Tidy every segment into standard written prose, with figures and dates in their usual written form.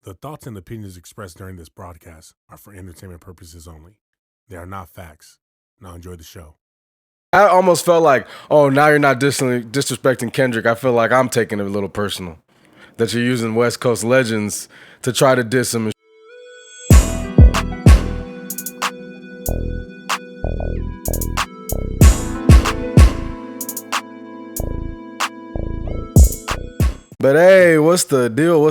The thoughts and opinions expressed during this broadcast are for entertainment purposes only. They are not facts. Now enjoy the show. I almost felt like, oh, now you're not disrespecting KenDrake. I feel like I'm taking it a little personal. That you're using West Coast legends to try to diss him. But hey, what's the deal?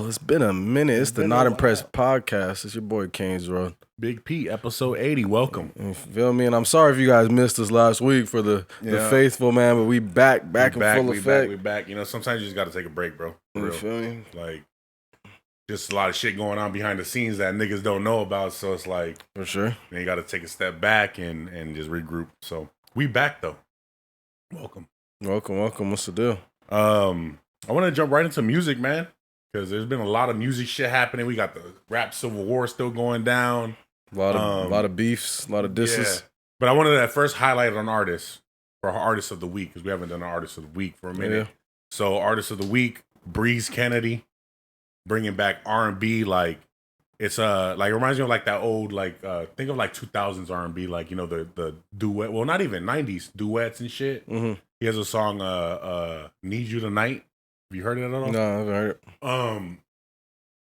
It's been a minute. It's the Not Impressed podcast. It's your boy KaneDrake. Big P, episode 80. Welcome. You feel me? And I'm sorry if you guys missed us last week for the faithful, man. But we back in full effect. We back. You know, sometimes you just got to take a break, bro. For You feel me? Like, just a lot of shit going on behind the scenes that niggas don't know about. So it's like, For sure. you got to take a step back and just regroup. So we back though. Welcome. What's the deal? I want to jump right into music, man, because there's been a lot of music shit happening. We got the rap civil war still going down. A lot of beefs, a lot of disses. Yeah. But I wanted to first highlight an artist for our artist of the week, because we haven't done an artist of the week for a minute. Yeah. So artist of the week, Breeze Kennedy, bringing back R&B. Like, it's like it reminds me of like that old, like think of like 2000s R&B, like, you know, the duet. Well, not even 90s duets and shit. Mm-hmm. He has a song, Need You Tonight. Have you heard it at all? No, I haven't heard it.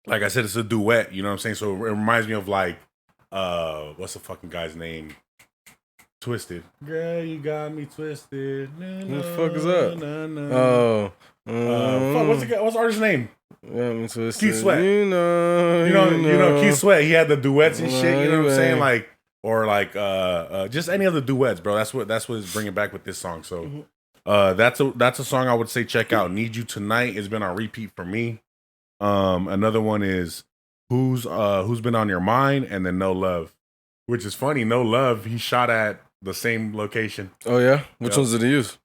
Like I said, it's a duet, you know what I'm saying? So it reminds me of like, what's the fucking guy's name? Twisted. Girl, you got me twisted. Who the fuck is that? Fuck, what's the artist's name? Yeah, me twisted. Keith Sweat. You know, Keith Sweat. He had the duets and shit, you know what I'm saying? man. Like, or like, just any other duets, bro. That's what it's bringing back with this song. So, that's a song I would say check out. Need You Tonight has been on repeat for me. Another one is Who's Been on Your Mind, and then No Love, which is funny. No Love, he shot at the same location. Oh yeah, which ones did he use?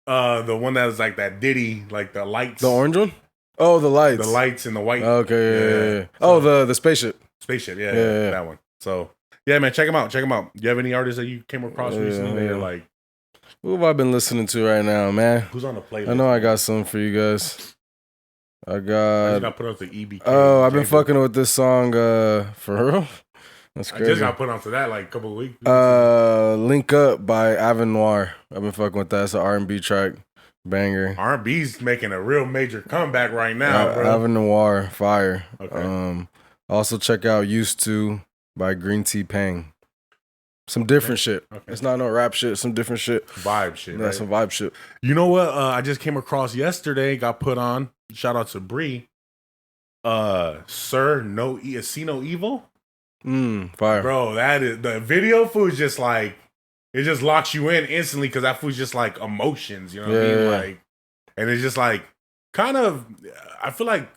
The one that was like that Diddy, like the lights, The orange one? Oh, the lights. the lights and the white. Okay, yeah. So- Oh, the spaceship. Spaceship, yeah, Yeah. that one. So yeah, man, check them out. Do you have any artists that you came across recently that you're like, Who have I been listening to right now, man? who's on the playlist? I know I got some for you guys. I I just got. got put up to EBK. Oh, I've been fucking with this song. For real? That's I crazy. just got put onto that like a couple of weeks. Link Up by Avin Noir. I've been fucking with that. It's an R&B track. Banger. R&B's making a real major comeback right now, bro. Avin Noir, fire. Okay. Also check out Used To by Green Tea Pang. Some different shit. Okay. It's not no rap shit. Some different shit. Vibe shit, Yeah, right? some vibe shit. You know what? I just came across yesterday. Got put on. Shout out to Bree. Sir, See No Evil, Fire. bro. That is the video. Food just like it just locks you in instantly because that food's just like emotions. You know what I mean? Yeah. Like, and it's just like kind of. I feel like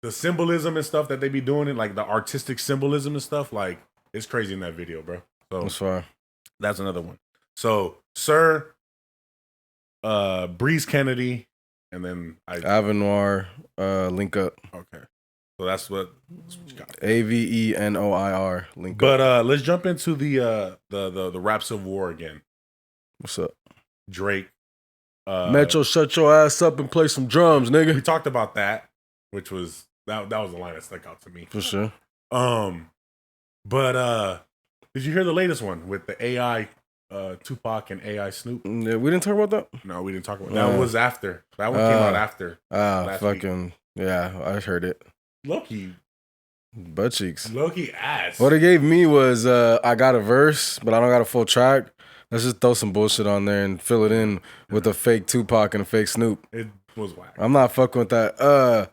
the symbolism and stuff that they be doing, and like the artistic symbolism and stuff, like it's crazy in that video, bro. So That's fire. that's another one. So, Sir, Breeze Kennedy, and then Avin Noir, Link Up. okay. So that's what you got. AVENOIR. Link Up. But let's jump into the rap civil war again. What's up? Drake. Metro, shut your ass up and play some drums, We nigga. talked about that, which was that was the line that stuck out to me. For sure. But did you hear the latest one with the AI Tupac and AI Snoop? Yeah, we didn't talk about that? No, we didn't talk about that. That was after. That one came out after. last Fucking, yeah, I heard it. Loki Butt cheeks. ass. What it gave me was I got a verse, but I don't got a full track. Let's just throw some bullshit on there and fill it in with a fake Tupac and a fake Snoop. It was whack. I'm not fucking with that.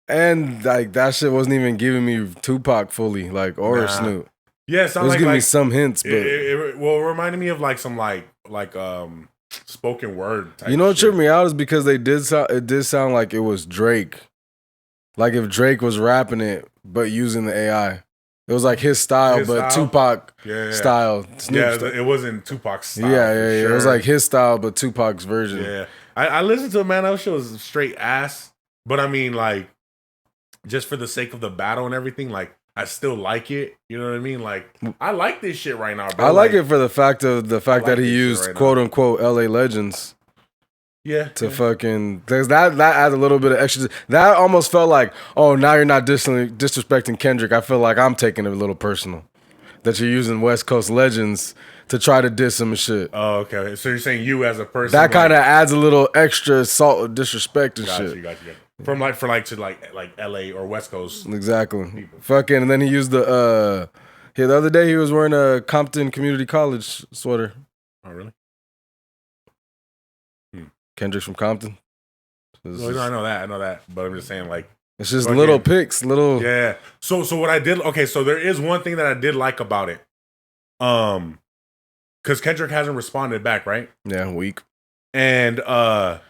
And like that shit wasn't even giving me Tupac fully, like or Snoop. Yeah, it It sounded was like, giving me some hints, but it reminded me of like some like spoken word type you know what shit. tripped me out is because it did sound like it was Drake. Like if Drake was rapping it but using the AI. It was like his style, but Tupac style. Snoop style. It wasn't Tupac's style. Yeah. Sure. It was like his style, but Tupac's version. Yeah. I listened to it, man. That shit was straight ass. But I mean, like, just for the sake of the battle and everything, like, I still like it. You know what I mean? Like, I like this shit right now, bro. I like it for the fact that he this shit used right now. quote unquote LA legends. To fucking, cause that adds a little bit of extra. That almost felt like, oh, now you're not disrespecting KenDrake. I feel like I'm taking it a little personal that you're using West Coast legends to try to diss him and shit. Oh, okay. So you're saying you as a person that kind of adds a little extra salt of disrespect and shit. Got you. From like LA or West Coast. Exactly. People. Fucking, and then he used the other day he was wearing a Compton Community College sweater. Oh, really? KenDrake's from Compton. Well, I know that, but I'm just saying, like, it's just little pics, little. Yeah. So what I did, okay, so there is one thing that I did like about it, because KenDrake hasn't responded back, right? Yeah, weak. And I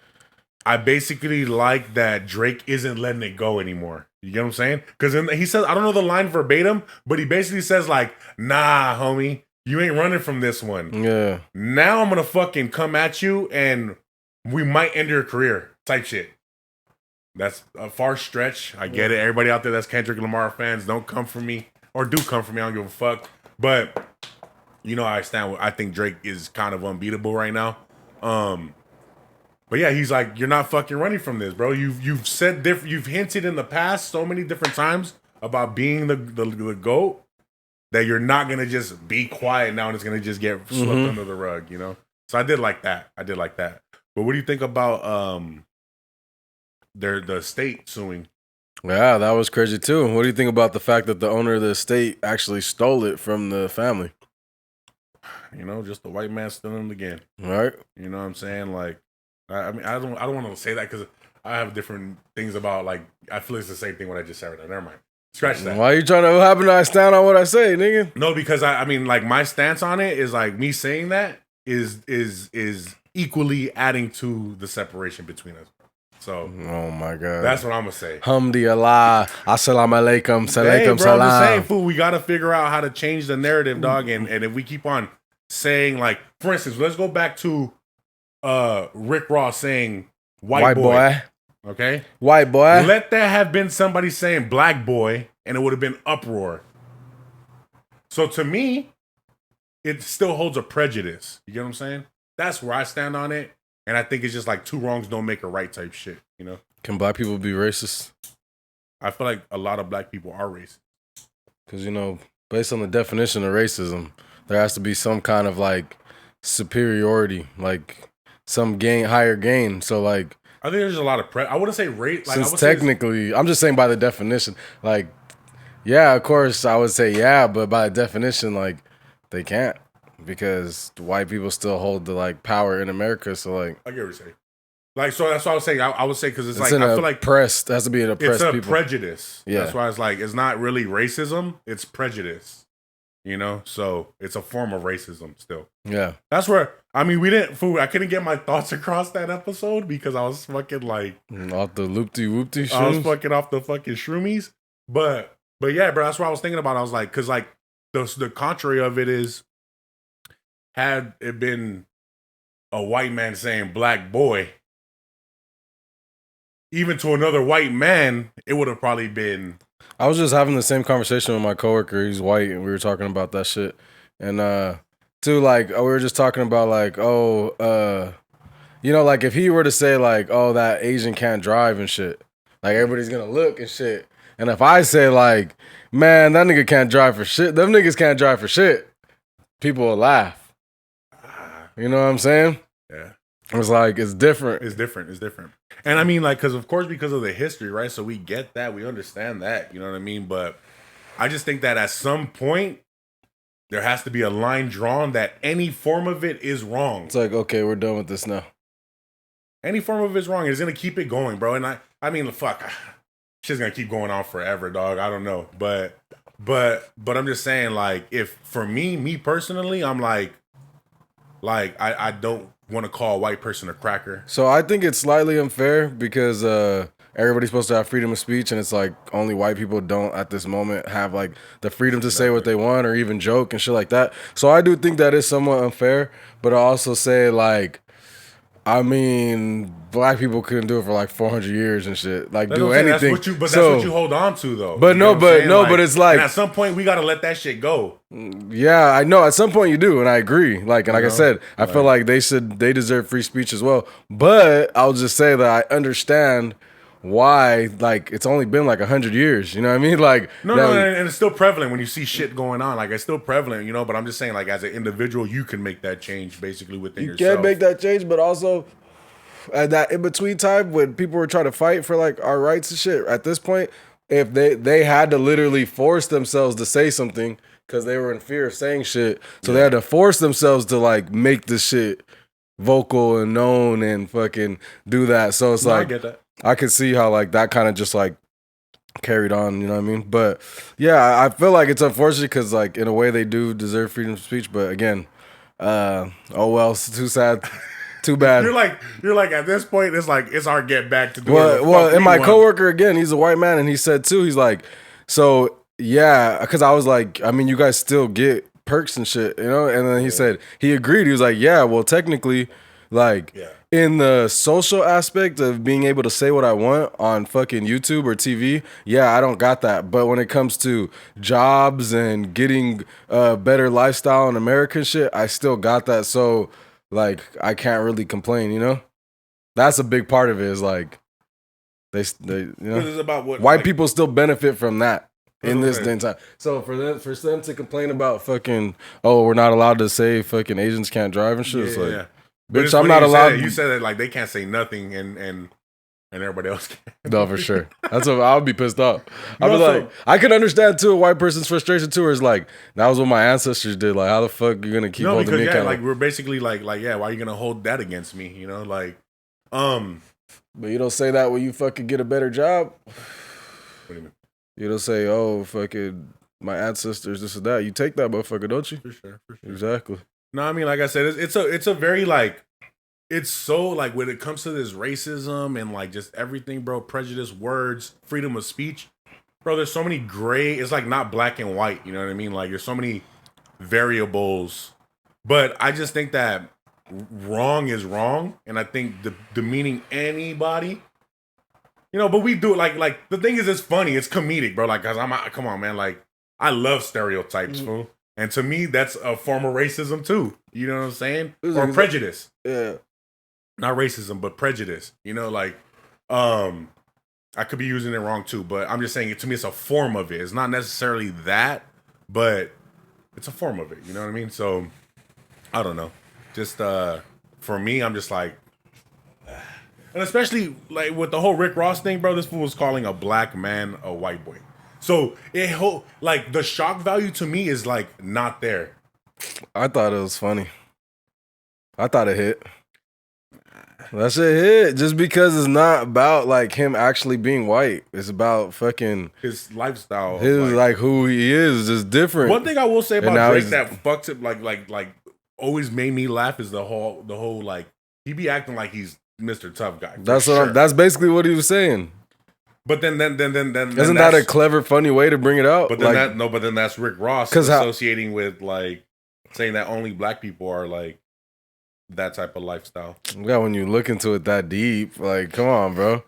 basically like that Drake isn't letting it go anymore. You get what I'm saying? Because he says, I don't know the line verbatim, but he basically says like, "Nah, homie, you ain't running from this one. Yeah. Now I'm gonna fucking come at you and." We might end your career type shit. That's a far stretch. I get it. Everybody out there that's Kendrick Lamar fans, don't come for me. Or do come for me. I don't give a fuck. But, you know, I think Drake is kind of unbeatable right now. But yeah, he's like, you're not fucking running from this, bro. You've said you've hinted in the past so many different times about being the GOAT that you're not gonna just be quiet now and it's gonna just get swept under the rug, you know? So I did like that. But what do you think about the estate suing? Yeah, that was crazy too. What do you think about the fact that the owner of the estate actually stole it from the family? You know, just the white man stealing again. Right. You know what I'm saying? Like, I mean, I don't want to say that because I have different things about, like, I feel it's the same thing what I just said right now. Never mind. Scratch that. Why are you trying to, what happened to I stand on what I say, nigga? No, because I mean, like, my stance on it is like me saying that is equally adding to the separation between us. So, oh my god, that's what I'm gonna say. Hamdulillah, assalamu alaikum, salaikum salam. I'm just saying, fool. We gotta figure out how to change the narrative, dog. And if we keep on saying, like, for instance, let's go back to Rick Ross saying white boy. Okay, white boy. Let that have been somebody saying black boy, and it would have been uproar. So to me, it still holds a prejudice. You get what I'm saying? That's where I stand on it. And I think it's just like two wrongs don't make a right type shit, you know? Can black people be racist? I feel like a lot of black people are racist. Because, you know, based on the definition of racism, there has to be some kind of like superiority, like some higher gain. So like, I think there's a lot of I wouldn't say race. Like, since technically, I'm just saying by the definition, like, yeah, of course I would say yeah, but by definition, like, they can't. Because white people still hold the like power in America, so like I get what you're saying. Like, so that's what I was saying. I would say because it's like I feel like oppressed. It has to be an oppressed people. It's a prejudice. Yeah, that's why it's like it's not really racism. It's prejudice. You know, so it's a form of racism still. Yeah, that's where I mean I couldn't get my thoughts across that episode because I was fucking like off the loop-de-whoop-de. I was fucking off the fucking shroomies. But yeah, bro, that's what I was thinking about. I was like, because like the contrary of it is. Had it been a white man saying black boy, even to another white man, it would have probably been. I was just having the same conversation with my coworker. He's white, and we were talking about that shit. And too, like, we were just talking about like, you know, like if he were to say like, oh, that Asian can't drive and shit, like everybody's gonna look and shit. And if I say like, man, that nigga can't drive for shit, them niggas can't drive for shit, people will laugh. You know what I'm saying? Yeah. It's like, it's different. It's different. And I mean, like, because of the history, right? So we get that. We understand that. You know what I mean? But I just think that at some point, there has to be a line drawn that any form of it is wrong. It's like, okay, we're done with this now. Any form of it is wrong. It's going to keep it going, bro. And I mean, fuck, shit's going to keep going on forever, dog. I don't know. But I'm just saying, like, if for me personally, I'm like I don't want to call a white person a cracker. So I think it's slightly unfair because everybody's supposed to have freedom of speech, and it's like only white people don't at this moment have like the freedom to say what they want or even joke and shit like that. So I do think that is somewhat unfair, but I also say like I mean, black people couldn't do it for like 400 years and shit. Like, That's do what I'm saying. anything. That's what you hold on to, though. But You know no, what I'm saying? but it's like, and at some point we gotta let that shit go. yeah, I know. At some point you do, and I agree. Like, and like I said, I feel like they deserve free speech as well. But I'll just say that I understand why, like, it's only been like 100 years. You know what I mean? Like, No, and it's still prevalent when you see shit going on. Like, it's still prevalent, you know. But I'm just saying, like, as an individual, you can make that change basically within yourself. You can make that change, but also at that in between time when people were trying to fight for like our rights and shit. At this point, if they had to literally force themselves to say something because they were in fear of saying shit, so they had to force themselves to like make the shit vocal and known and fucking do that. So it's like I get that. I could see how like that kind of just like carried on, you know what I mean? But yeah, I feel like it's unfortunate because like in a way they do deserve freedom of speech, but again, oh well, it's too sad. Too bad. You're like at this point, it's like it's our get back to do it. Well, and my coworker again, he's a white man, and he said too, he's like, so yeah, because I was like, I mean, you guys still get perks and shit, you know? And then he said he agreed. He was like, yeah, well, technically, like in the social aspect of being able to say what I want on fucking YouTube or TV, yeah, I don't got that. But when it comes to jobs and getting a better lifestyle in American shit, I still got that. So like, I can't really complain, you know? That's a big part of it is like, they you know, it's about what white people still benefit from that in this day and time. So for them to complain about fucking, oh, we're not allowed to say fucking Asians can't drive and shit, it's like, bitch, I'm not allowed. You said that like they can't say nothing and everybody else can. No, for sure. That's what I'll be pissed off. I'll be like, I can understand too a white person's frustration too. Is like that was what my ancestors did. Like, how the fuck you gonna keep holding me accountable? Like we're basically like yeah, why are you gonna hold that against me? You know, like But you don't say that when you fucking get a better job. What do you mean? You don't say, oh fucking my ancestors, this and that. You take that motherfucker, don't you? For sure. Exactly. No, I mean, like I said, it's a very like. It's so like when it comes to this racism and like just everything, bro, prejudice, words, freedom of speech, bro, there's so many gray, it's like not black and white, you know what I mean? Like there's so many variables, but I just think that wrong is wrong. And I think demeaning anybody, you know, but we do it like the thing is, it's funny, it's comedic, bro. Like, cause come on, man. Like I love stereotypes, fool. And to me, that's a form of racism too. You know what I'm saying? Or prejudice. Yeah. Not racism, but prejudice. You know, like, I could be using it wrong too, but I'm just saying to me, it's a form of it. It's not necessarily that, but it's a form of it. You know what I mean? So, I don't know. Just, for me, I'm just like, and especially like with the whole Rick Ross thing, bro, this fool was calling a black man a white boy. So, like, the shock value to me is like not there. I thought it was funny. I thought it hit. That shit hit just because it's not about like him actually being white. It's about fucking his lifestyle. His like who he is just different. One thing I will say about Drake that fucks it like always made me laugh is the whole like he be acting like he's Mr. Tough Guy. That's basically what he was saying. But then isn't that a clever, funny way to bring it out? But then but then that's Rick Ross associating with like saying that only black people are like that type of lifestyle. Yeah, when you look into it that deep, like, come on, bro.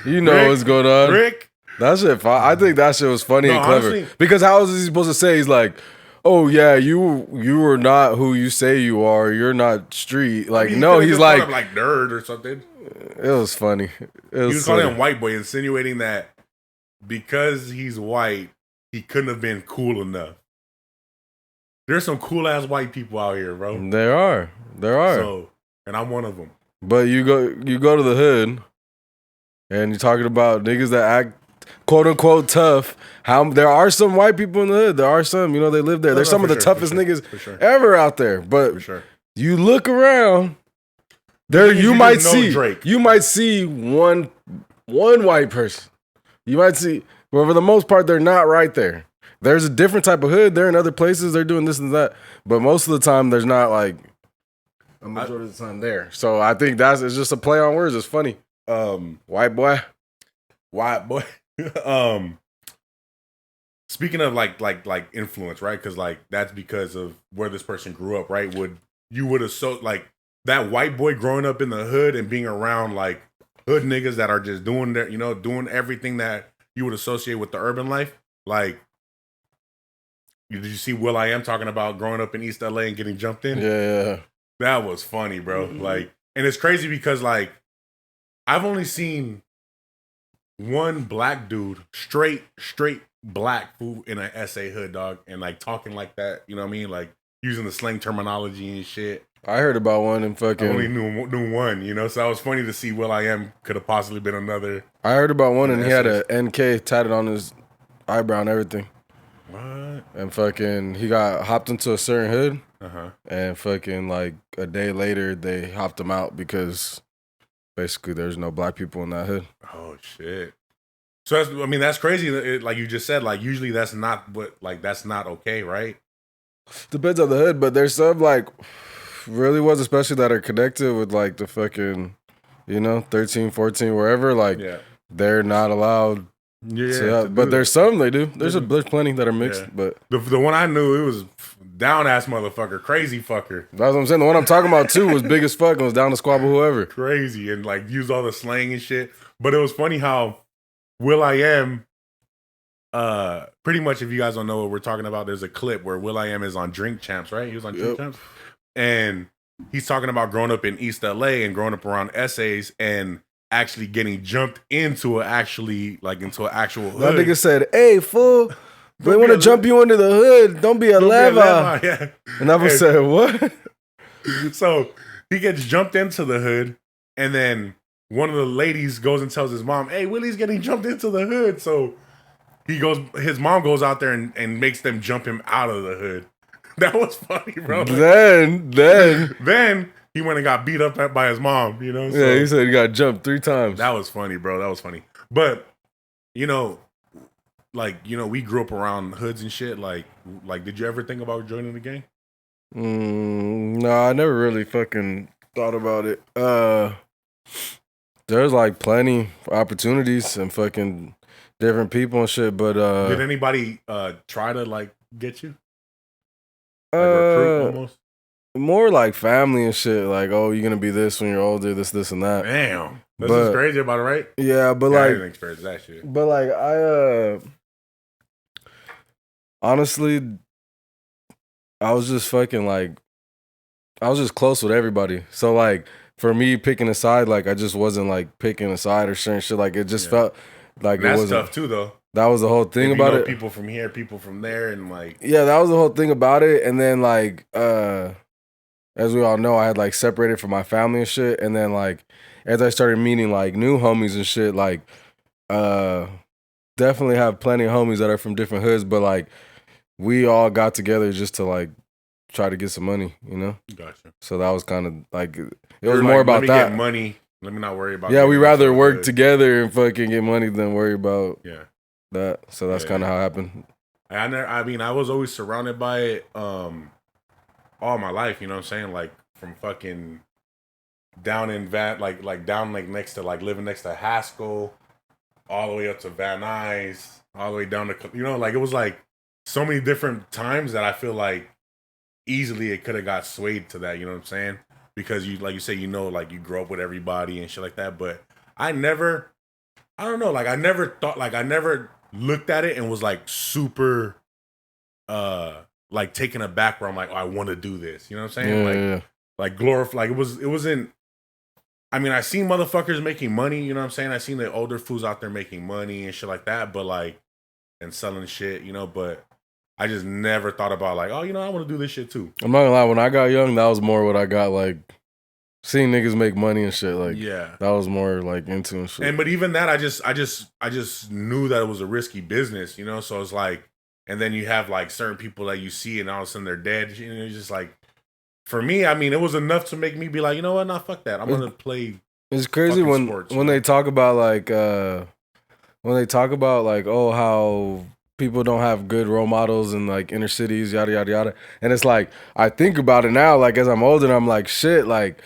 You know what's going on. Rick. That shit, I think that shit was funny and clever. Honestly, because how is he supposed to say? He's like, oh yeah, you are not who you say you are. You're not street. Like, no, he's like nerd or something. It was funny. He was calling him white boy, insinuating that because he's white, he couldn't have been cool enough. There's some cool ass white people out here, bro. There are. So, and I'm one of them. But you go to the hood, and you're talking about niggas that act quote unquote tough. How there are some white people in the hood. There are some, you know, they live there. They're some of the toughest niggas ever out there. But you look around, there you might see one white person. You might see, but for the most part, they're not right there. There's a different type of hood. They're in other places. They're doing this and that. But most of the time, there's not like a majority of the time there. So I think it's just a play on words. It's funny. White boy. Speaking of like influence, right? Because like that's because of where this person grew up, right? You would have so like that white boy growing up in the hood and being around like hood niggas that are just doing their, doing everything that you would associate with the urban life. Like, did you see Will I Am talking about growing up in East LA and getting jumped in? Yeah. That was funny, bro. Like, and it's crazy because like I've only seen one black dude, straight black who in an SA hood, dog, and like talking like that, you know what I mean? Like using the slang terminology and shit. I heard about one and fucking. I only knew one, so that was funny to see Will I Am could have possibly been another. I heard about one and he had a NK tatted on his eyebrow and everything. What? And fucking, he got hopped into a certain hood. And fucking like a day later, they hopped him out because basically there's no black people in that hood. Oh shit! So that's crazy. Like you just said, like usually that's not okay, right? Depends on the hood, but there's some like really ones, especially that are connected with like the fucking, 13, 14, wherever. Like they're not allowed. But there's some they do. There's plenty that are mixed. Yeah. But the one I knew, it was down ass motherfucker, crazy fucker. That's what I'm saying. The one I'm talking about too was big as fuck and was down to squabble whoever. Crazy and like used all the slang and shit. But it was funny how Will I Am, pretty much if you guys don't know what we're talking about, there's a clip where Will I Am is on Drink Champs, right? He was on Drink Champs, and he's talking about growing up in East LA and growing up around essays and actually getting jumped into an actual hood. That nigga said, "Hey, fool, they want to jump you into the hood. Don't be a leva." Yeah. And I said, "What?" So he gets jumped into the hood, and then one of the ladies goes and tells his mom, "Hey, Willie's getting jumped into the hood." So his mom goes out there and makes them jump him out of the hood. That was funny, bro. Then he went and got beat up by his mom, So, yeah, he said he got jumped 3 times. That was funny, bro. That was funny. But, we grew up around hoods and shit. Like, did you ever think about joining the gang? No, I never really fucking thought about it. There's like plenty of opportunities and fucking different people and shit, but did anybody try to like get you? Like recruit almost? More like family and shit. Like, oh, you're gonna be this when you're older, this, and that. Damn. This is crazy about it, right? Yeah, but I didn't experience that shit. But like I honestly, I was just fucking like, I was just close with everybody. So like for me picking a side, like I just wasn't like picking a side or certain shit. Like it just felt like it wasn't. That's tough too, though. That was the whole thing about it. People from here, people from there, and like that was the whole thing about it. And then like as we all know, I had like separated from my family and shit. And then like as I started meeting like new homies and shit, like definitely have plenty of homies that are from different hoods, but like we all got together just to like try to get some money, Gotcha. So that was kind of like it was more about that. Get money. Let me not worry about. Yeah, we rather work together and fucking get money than worry about that. So that's kind of how it happened. I was always surrounded by it all my life. You know what I'm saying? Like from fucking down in down like next to like living next to Haskell, all the way up to Van Nuys, all the way down to like it was like so many different times that I feel like easily it could have got swayed to that. You know what I'm saying? Because you, like you say, like you grow up with everybody and shit like that. But I never looked at it and was like super, like taken aback where I'm like, oh, I want to do this. You know what I'm saying? Like glorify. Like it wasn't. I mean, I seen motherfuckers making money. You know what I'm saying? I seen the older fools out there making money and shit like that. But like, and selling shit, But I just never thought about like, oh, I want to do this shit too. I'm not gonna lie. When I got young, that was more what I got like. Seeing niggas make money and shit, like that was more like into and shit. But even that, I just knew that it was a risky business, So it's like, and then you have like certain people that you see, and all of a sudden they're dead. It's just like, for me, I mean, it was enough to make me be like, you know what, nah, fuck that. I'm gonna play. It's crazy when sports, they talk about like oh how people don't have good role models in like inner cities, yada yada yada, and it's like I think about it now, like as I'm older, and I'm like shit, like.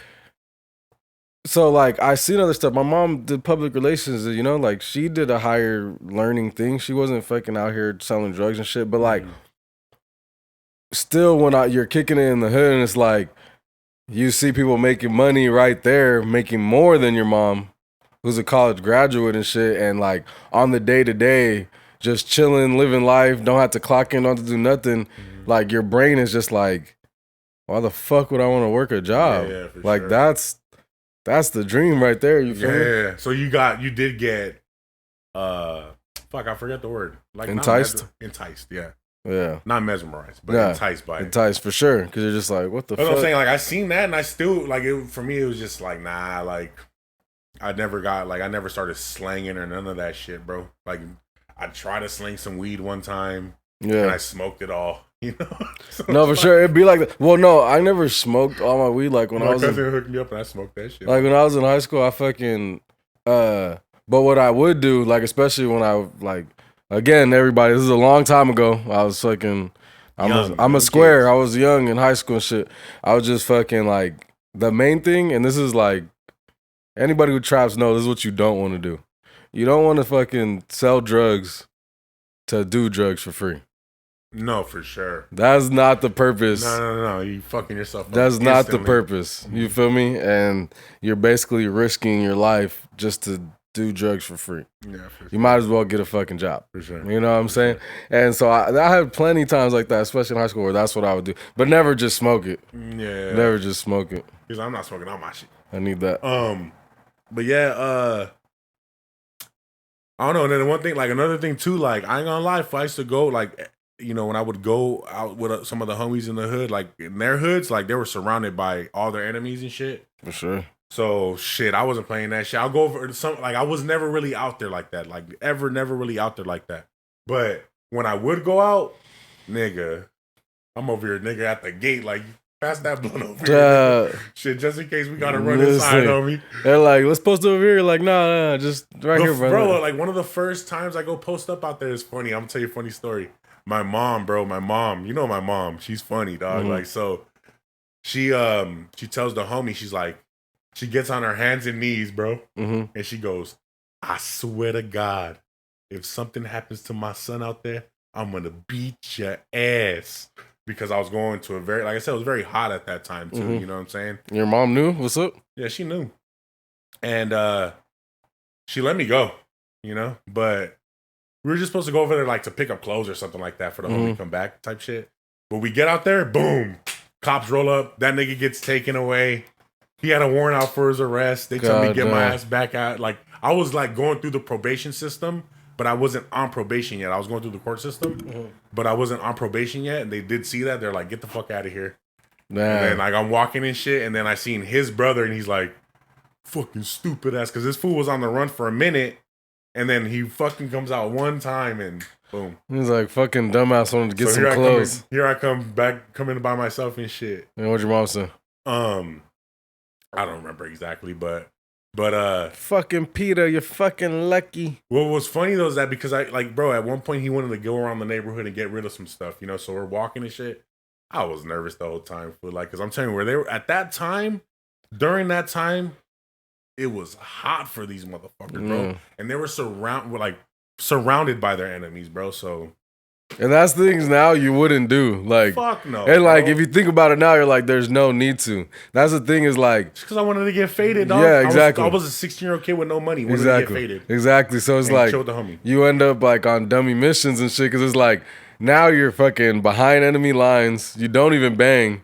So, like, I seen other stuff. My mom did public relations, like, she did a higher learning thing. She wasn't fucking out here selling drugs and shit. But, like, still, when you're kicking it in the hood and it's like, you see people making money right there, making more than your mom, who's a college graduate and shit, and like on the day to day, just chilling, living life, don't have to clock in, don't have to do nothing. Like your brain is just like, why the fuck would I want to work a job? Yeah, for like sure. that's the dream right there. You feel me? Yeah. So you did get fuck, I forget the word. Like Enticed? Enticed, yeah. Yeah. Not mesmerized, but enticed by it. Enticed for sure. Cause you're just like, what the fuck? That's what I'm saying. Like I seen that and I still like it for me, it was just like, nah, like I never started slanging or none of that shit, bro. Like I tried to sling some weed one time. Yeah. And I smoked it all. You know? So no, for sure. It'd be like that. Well, no, I never smoked all my weed. Like when my I was cousin hooked me up and I smoked that shit. Like when I was in high school, I fucking but what I would do, like especially when I like again, everybody, this is a long time ago. I was fucking I'm a square. Kids. I was young in high school and shit. I was just fucking like the main thing, and this is like anybody who traps knows this is what you don't want to do. You don't want to fucking sell drugs to do drugs for free. No, for sure. That's not the purpose. No. You fucking yourself up. That's not the purpose. You feel me? And you're basically risking your life just to do drugs for free. Yeah, for sure. You might as well get a fucking job. For sure. You know what I'm saying? And so I had plenty of times like that, especially in high school, where that's what I would do. But never just smoke it. Yeah. Never just smoke it. Because I'm not smoking all my shit. I need that. But yeah, I don't know. And then one thing, like another thing too, like I ain't gonna lie, if I used to go, like, you know, when I would go out with some of the homies in the hood, like in their hoods, like they were surrounded by all their enemies and shit. For sure. So shit, I wasn't playing that shit. I'll go over some, like I was never really out there like that, like never really out there like that. But when I would go out, nigga, I'm over here, nigga, at the gate, like pass that blunt over here. Shit, just in case we gotta run inside on me. They're like, let's post over here. Like, nah, just right here, brother. Bro, like one of the first times I go post up out there is funny. I'm gonna tell you a funny story. My mom, you know my mom. She's funny, dog. Like, so she tells the homie, she's like, she gets on her hands and knees, bro. And she goes, I swear to God, if something happens to my son out there, I'm gonna beat your ass. Because I was going to like I said, it was very hot at that time too. You know what I'm saying? Your mom knew? What's up? Yeah, she knew. And she let me go, you know? But we were just supposed to go over there like to pick up clothes or something like that for the homie to come back type shit. But we get out there, boom. Cops roll up. That nigga gets taken away. He had a warrant out for his arrest. They told me to get my ass back out. Like, I was like going through the probation system, but I wasn't on probation yet. I was going through the court system, but I wasn't on probation yet. And they did see that. They're like, get the fuck out of here. Man. And then like I'm walking and shit. And then I seen his brother and he's like, fucking stupid ass. Because this fool was on the run for a minute. And then he fucking comes out one time and boom. He's like, fucking dumbass, wanted to get some clothes. Here I come back, coming by myself and shit. And what'd your mom say? I don't remember exactly, but fucking Peter, you're fucking lucky. What was funny though is that because I like, bro, at one point he wanted to go around the neighborhood and get rid of some stuff, you know. So we're walking and shit. I was nervous the whole time for like, because I'm telling you, where they were at that time, during that time, it was hot for these motherfuckers, bro. And they were surrounded by their enemies, bro. So, and that's things now you wouldn't do. Like, fuck no. And like, if you think about it now, you're like, there's no need to. That's the thing is like, just because I wanted to get faded, dog. Yeah, exactly. I was a 16-year-old kid with no money. Wanted to get faded. Exactly. So it's like, you end up like on dummy missions and shit because it's like, now you're fucking behind enemy lines. You don't even bang.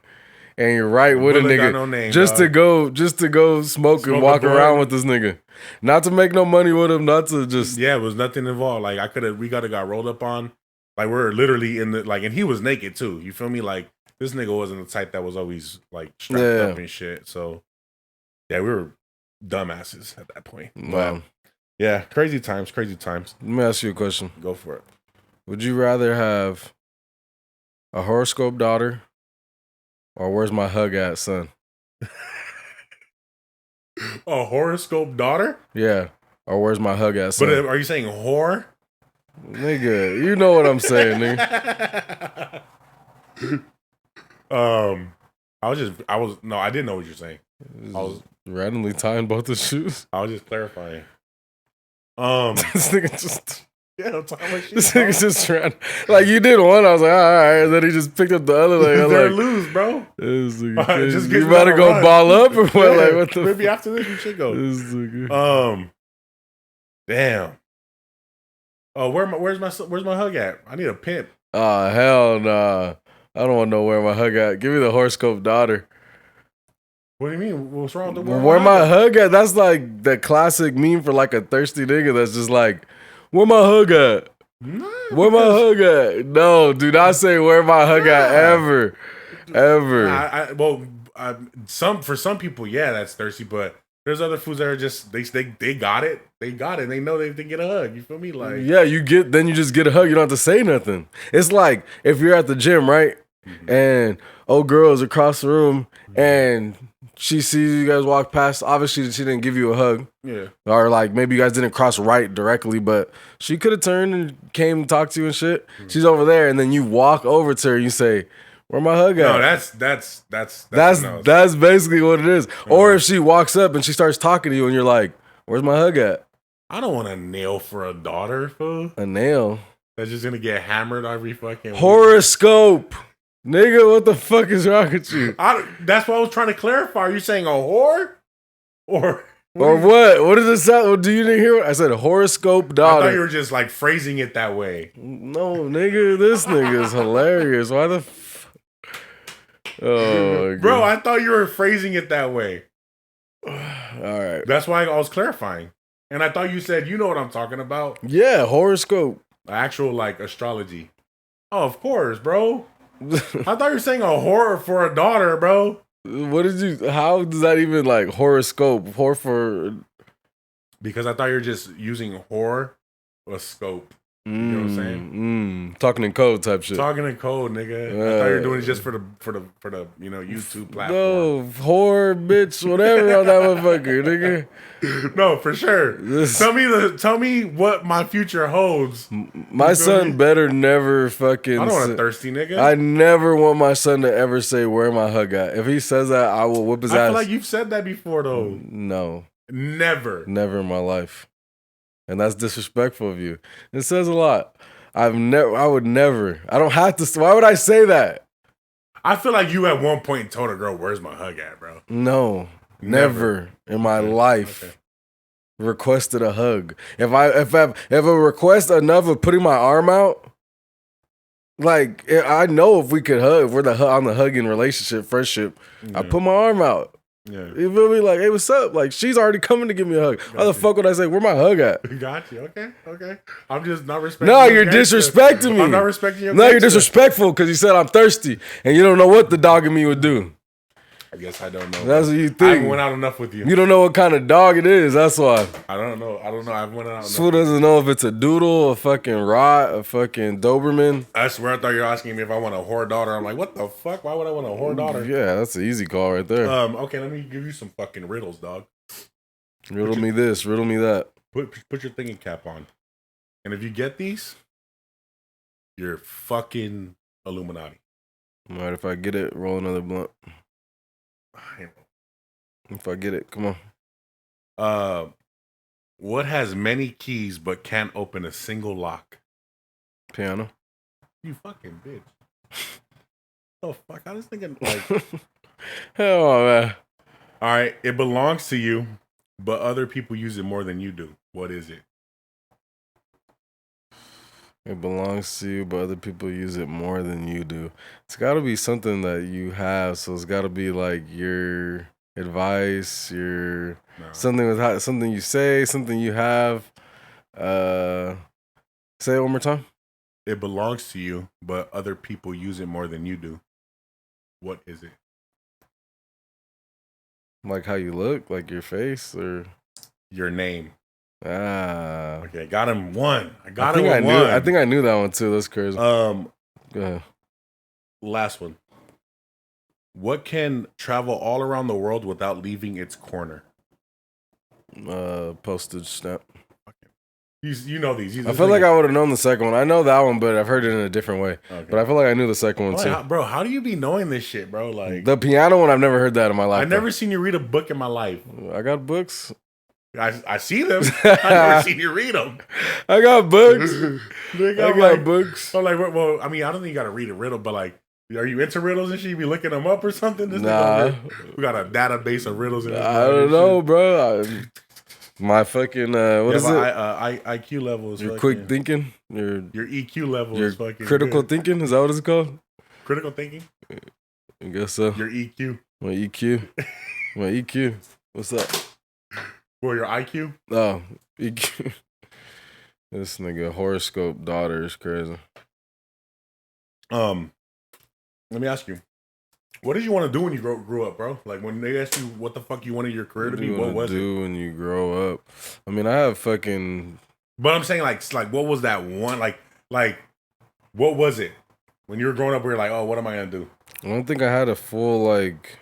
And you're right with a nigga no name, just to go smoke and walk around with this nigga. Not to make no money with him, not to just it was nothing involved. Like we got rolled up on. Like we're literally in the like, and he was naked too. You feel me? Like this nigga wasn't the type that was always like strapped up and shit. So yeah, we were dumbasses at that point. Wow. Yeah, crazy times. Let me ask you a question. Go for it. Would you rather have a horoscope daughter? Or where's my hug at, son? A horoscope daughter? Yeah. Or where's my hug at, son? But are you saying whore? Nigga, you know what I'm saying, nigga. I didn't know what you're saying. I was randomly tying both the shoes. I was just clarifying. This nigga just Yeah, I'm talking about This shit. nigga's just trying. Like, you did one. I was like, all right. And then he just picked up the other leg. I was They're like, lose, bro. this nigga Just you about to go run. ball up or what? Yeah, Like, what the maybe after this we should go. This nigga. Damn. Oh, where's my hug at? I need a pimp. Oh, hell nah. I don't want to know where my hug at. Give me the horoscope daughter. What do you mean? What's wrong with the Where my hug at? That's like the classic meme for like a thirsty nigga that's just like, where my hug at? Nah, Where my hug at? No, do not say where my hug at ever. Ever. For some people, yeah, that's thirsty, but there's other foods that are just they got it. They got it. They know they get a hug. You feel me? Like, yeah, you just get a hug. You don't have to say nothing. It's like if you're at the gym, right? Mm-hmm. And old girl's across the room and she sees you guys walk past. Obviously, she didn't give you a hug. Yeah. Or like maybe you guys didn't cross right directly, but she could have turned and came and talked to you and shit. Mm-hmm. She's over there, and then you walk over to her and you say, where my hug at? No, that's basically what it is. Mm-hmm. Or if she walks up and she starts talking to you and you're like, where's my hug at? I don't want a nail for a daughter, fool. A nail? That's just gonna get hammered every fucking horoscope. Week. Nigga, what the fuck is wrong with you? That's what I was trying to clarify. Are you saying a whore? Or what? What does it sound? Do you didn't hear what I said? Horoscope daughter. I thought you were just like phrasing it that way. No, nigga, this nigga is hilarious. Why the Oh, bro, I thought you were phrasing it that way. All right. That's why I was clarifying. And I thought you said, you know what I'm talking about. Yeah, horoscope. Actual, like, astrology. Oh, of course, bro. I thought you were saying a horror for a daughter, bro. What did you, how does that even, like, horoscope? Because I thought you were just using horoscope. You know what I'm saying? Talking in code type shit. Talking in code, nigga. I thought you were doing it just for the YouTube platform. No, whore, bitch, whatever on that motherfucker, nigga. No, for sure. Tell me what my future holds. My son better never fucking. I don't want a thirsty nigga. I never want my son to ever say where my hug at. If he says that, I will whip his ass. I feel like you've said that before though. No. Never in my life. And that's disrespectful of you. It says a lot. I would never. I don't have to. Why would I say that? I feel like you at one point told a girl, where's my hug at, bro? No. Never in my life requested a hug. If a request enough of putting my arm out, like I know if we could hug, if we're on the hugging relationship, friendship, I put my arm out. Yeah. You feel me? Like, hey, what's up? Like, she's already coming to give me a hug. Why the fuck would I say, where my hug at? Got you. Okay. I'm just not respecting No, you're disrespecting me. I'm not respecting your No, you're disrespectful because you said I'm thirsty and you don't know what the dog in me would do. I guess I don't know. That's what you think. I haven't went out enough with you. You don't know what kind of dog it is. That's why. I don't know. I went out enough. Sue doesn't know if it's a doodle, a fucking rot, a fucking Doberman. I swear I thought you were asking me if I want a whore daughter. I'm like, what the fuck? Why would I want a whore daughter? Yeah, that's an easy call right there. Okay, let me give you some fucking riddles, dog. Riddle me this, riddle me that. Put your thinking cap on. And if you get these, you're fucking Illuminati. All right, if I get it, roll another blunt. If I get it, come on. What has many keys but can't open a single lock? Piano. You fucking bitch. Oh fuck! I was thinking like, hell man. All right, it belongs to you, but other people use it more than you do. What is it? It belongs to you, but other people use it more than you do. It's got to be something that you have. So it's got to be like your advice, something you say, something you have. Say it one more time. It belongs to you, but other people use it more than you do. What is it? Like how you look, like your face, or your name. Ah. Okay, got him one. I think I knew that one too. That's crazy. Go ahead. Last one. What can travel all around the world without leaving its corner? Postage stamp. You know these. I feel like I would have known the second one. I know that one, but I've heard it in a different way. Okay. But I feel like I knew the second one too. Bro, how do you be knowing this shit, bro? Like the piano one, I've never heard that in my life. I've never seen you read a book in my life. I got books. I see them. I never seen you read them. I got books. I got books. I'm like, well, I mean, I don't think you got to read a riddle, but like, are you into riddles and shit? You be looking them up or something? This Nah. we got a database of riddles. In I don't know, bro. My fucking what is it? IQ level is your quick thinking. Your EQ level your is fucking critical good. thinking. Is that what it's called? Critical thinking. I guess so. Your EQ. My EQ. My EQ. What's up? Well, your IQ. Oh, EQ. This nigga horoscope daughter is crazy. Let me ask you. What did you want to do when you grew up, bro? Like when they asked you what the fuck you wanted your career to be, what was it? Do when you grow up? I mean, I have fucking. But I'm saying like what was that one like what was it when you were growing up? Where you're like, oh, what am I gonna do? I don't think I had a full like.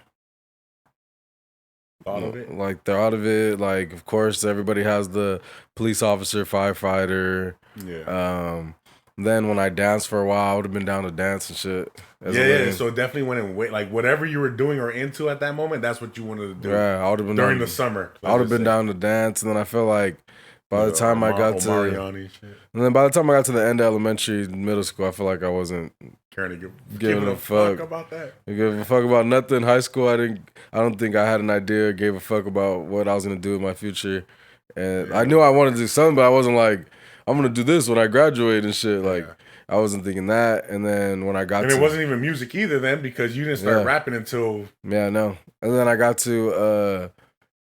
Thought of it. Like thought of it. Like of course everybody has the police officer, firefighter. Yeah. Then when I danced for a while, I would have been down to dance and shit. Yeah. So it definitely went in like whatever you were doing or into at that moment, that's what you wanted to do. Yeah, I would have been during the summer. I would have been down to dance, and then I feel like by the time I got to, and then by the time I got to the end of elementary, middle school, I feel like I wasn't giving a fuck about that. Give a fuck about nothing. High school, I don't think I had an idea. Gave a fuck about what I was gonna do in my future, and I knew I wanted to do something, but I wasn't like, I'm gonna do this when I graduate and shit. Like I wasn't thinking that. And then when I got, it wasn't even music either then because you didn't start rapping until no. And then I got to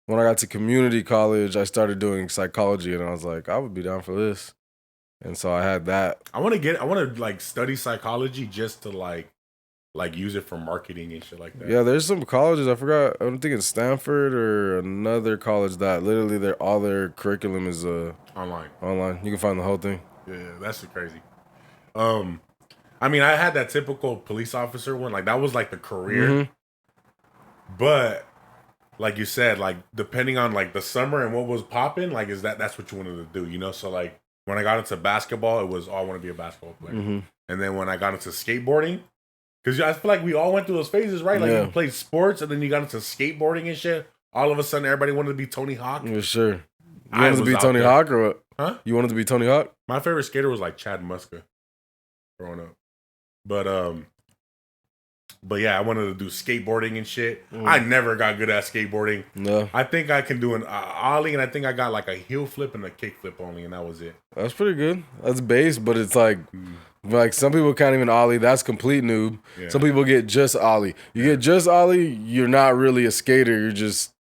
when I got to community college, I started doing psychology, and I was like, I would be down for this. And so I had that. I want to like study psychology just to like use it for marketing and shit like that. Yeah, there's some colleges, I forgot, I don't think it's Stanford or another college that literally all their curriculum is online. You can find the whole thing. Yeah, that's crazy. I mean, I had that typical police officer one, like that was like the career. Mm-hmm. But like you said, like depending on like the summer and what was popping, like that's what you wanted to do, you know? So like when I got into basketball, it was, oh, I want to be a basketball player. Mm-hmm. And then when I got into skateboarding, because I feel like we all went through those phases, right? Like you played sports and then you got into skateboarding and shit. All of a sudden, everybody wanted to be Tony Hawk. For sure. You wanted to be Tony Hawk or what? Huh? You wanted to be Tony Hawk? My favorite skater was like Chad Muska growing up. But yeah, I wanted to do skateboarding and shit. I never got good at skateboarding. No. I think I can do an ollie, and I think I got like a heel flip and a kick flip only, and that was it. That's pretty good. That's base, but it's like some people can't even ollie. That's complete noob. Yeah. Some people get just ollie. You get just ollie, you're not really a skater. You're just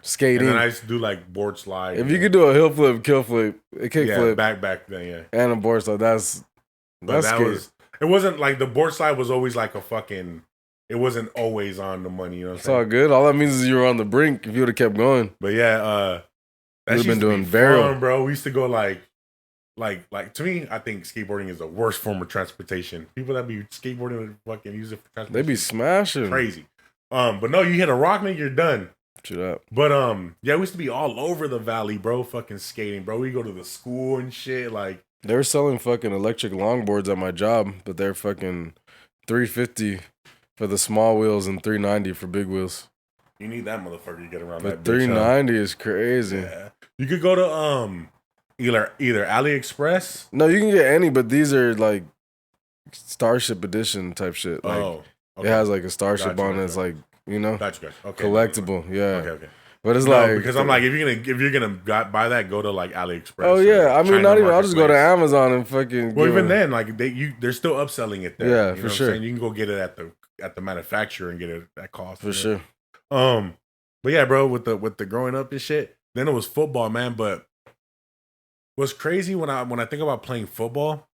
skating. And then I used to do like board slide. If you could do a heel flip, kill flip, a kick flip, back then, and a board slide, that's it wasn't like the board slide was always like a fucking. It wasn't always on the money, you know what I'm saying? It's all good. All that means is you were on the brink if you would have kept going. But yeah, that's been doing very fun, bro. We used to go like to me, I think skateboarding is the worst form of transportation. People that be skateboarding and fucking use it for transportation. They be smashing. Crazy. But no, you hit a rock, man, you're done. Shut up. But yeah, we used to be all over the valley, bro, fucking skating, bro. We go to the school and shit, like they were selling fucking electric longboards at my job, but they're fucking $350 for the small wheels and $390 for big wheels. You need that motherfucker to get around but that bitch. $390 is crazy. Yeah. You could go to either AliExpress. No, you can get any, but these are like Starship Edition type shit. Like it has like a Starship on it. It's like, you know, okay. Collectible. Yeah. Okay. But it's like because I'm like if you're gonna buy that, go to like AliExpress. Oh yeah, I mean not even. I'll just go to Amazon and fucking. Well, even then, like they're still upselling it there. Yeah, you know for sure. You can go get it at the manufacturer and get it at cost. For sure. But yeah, bro, with the growing up and shit, then it was football, man. But what's crazy when I think about playing football,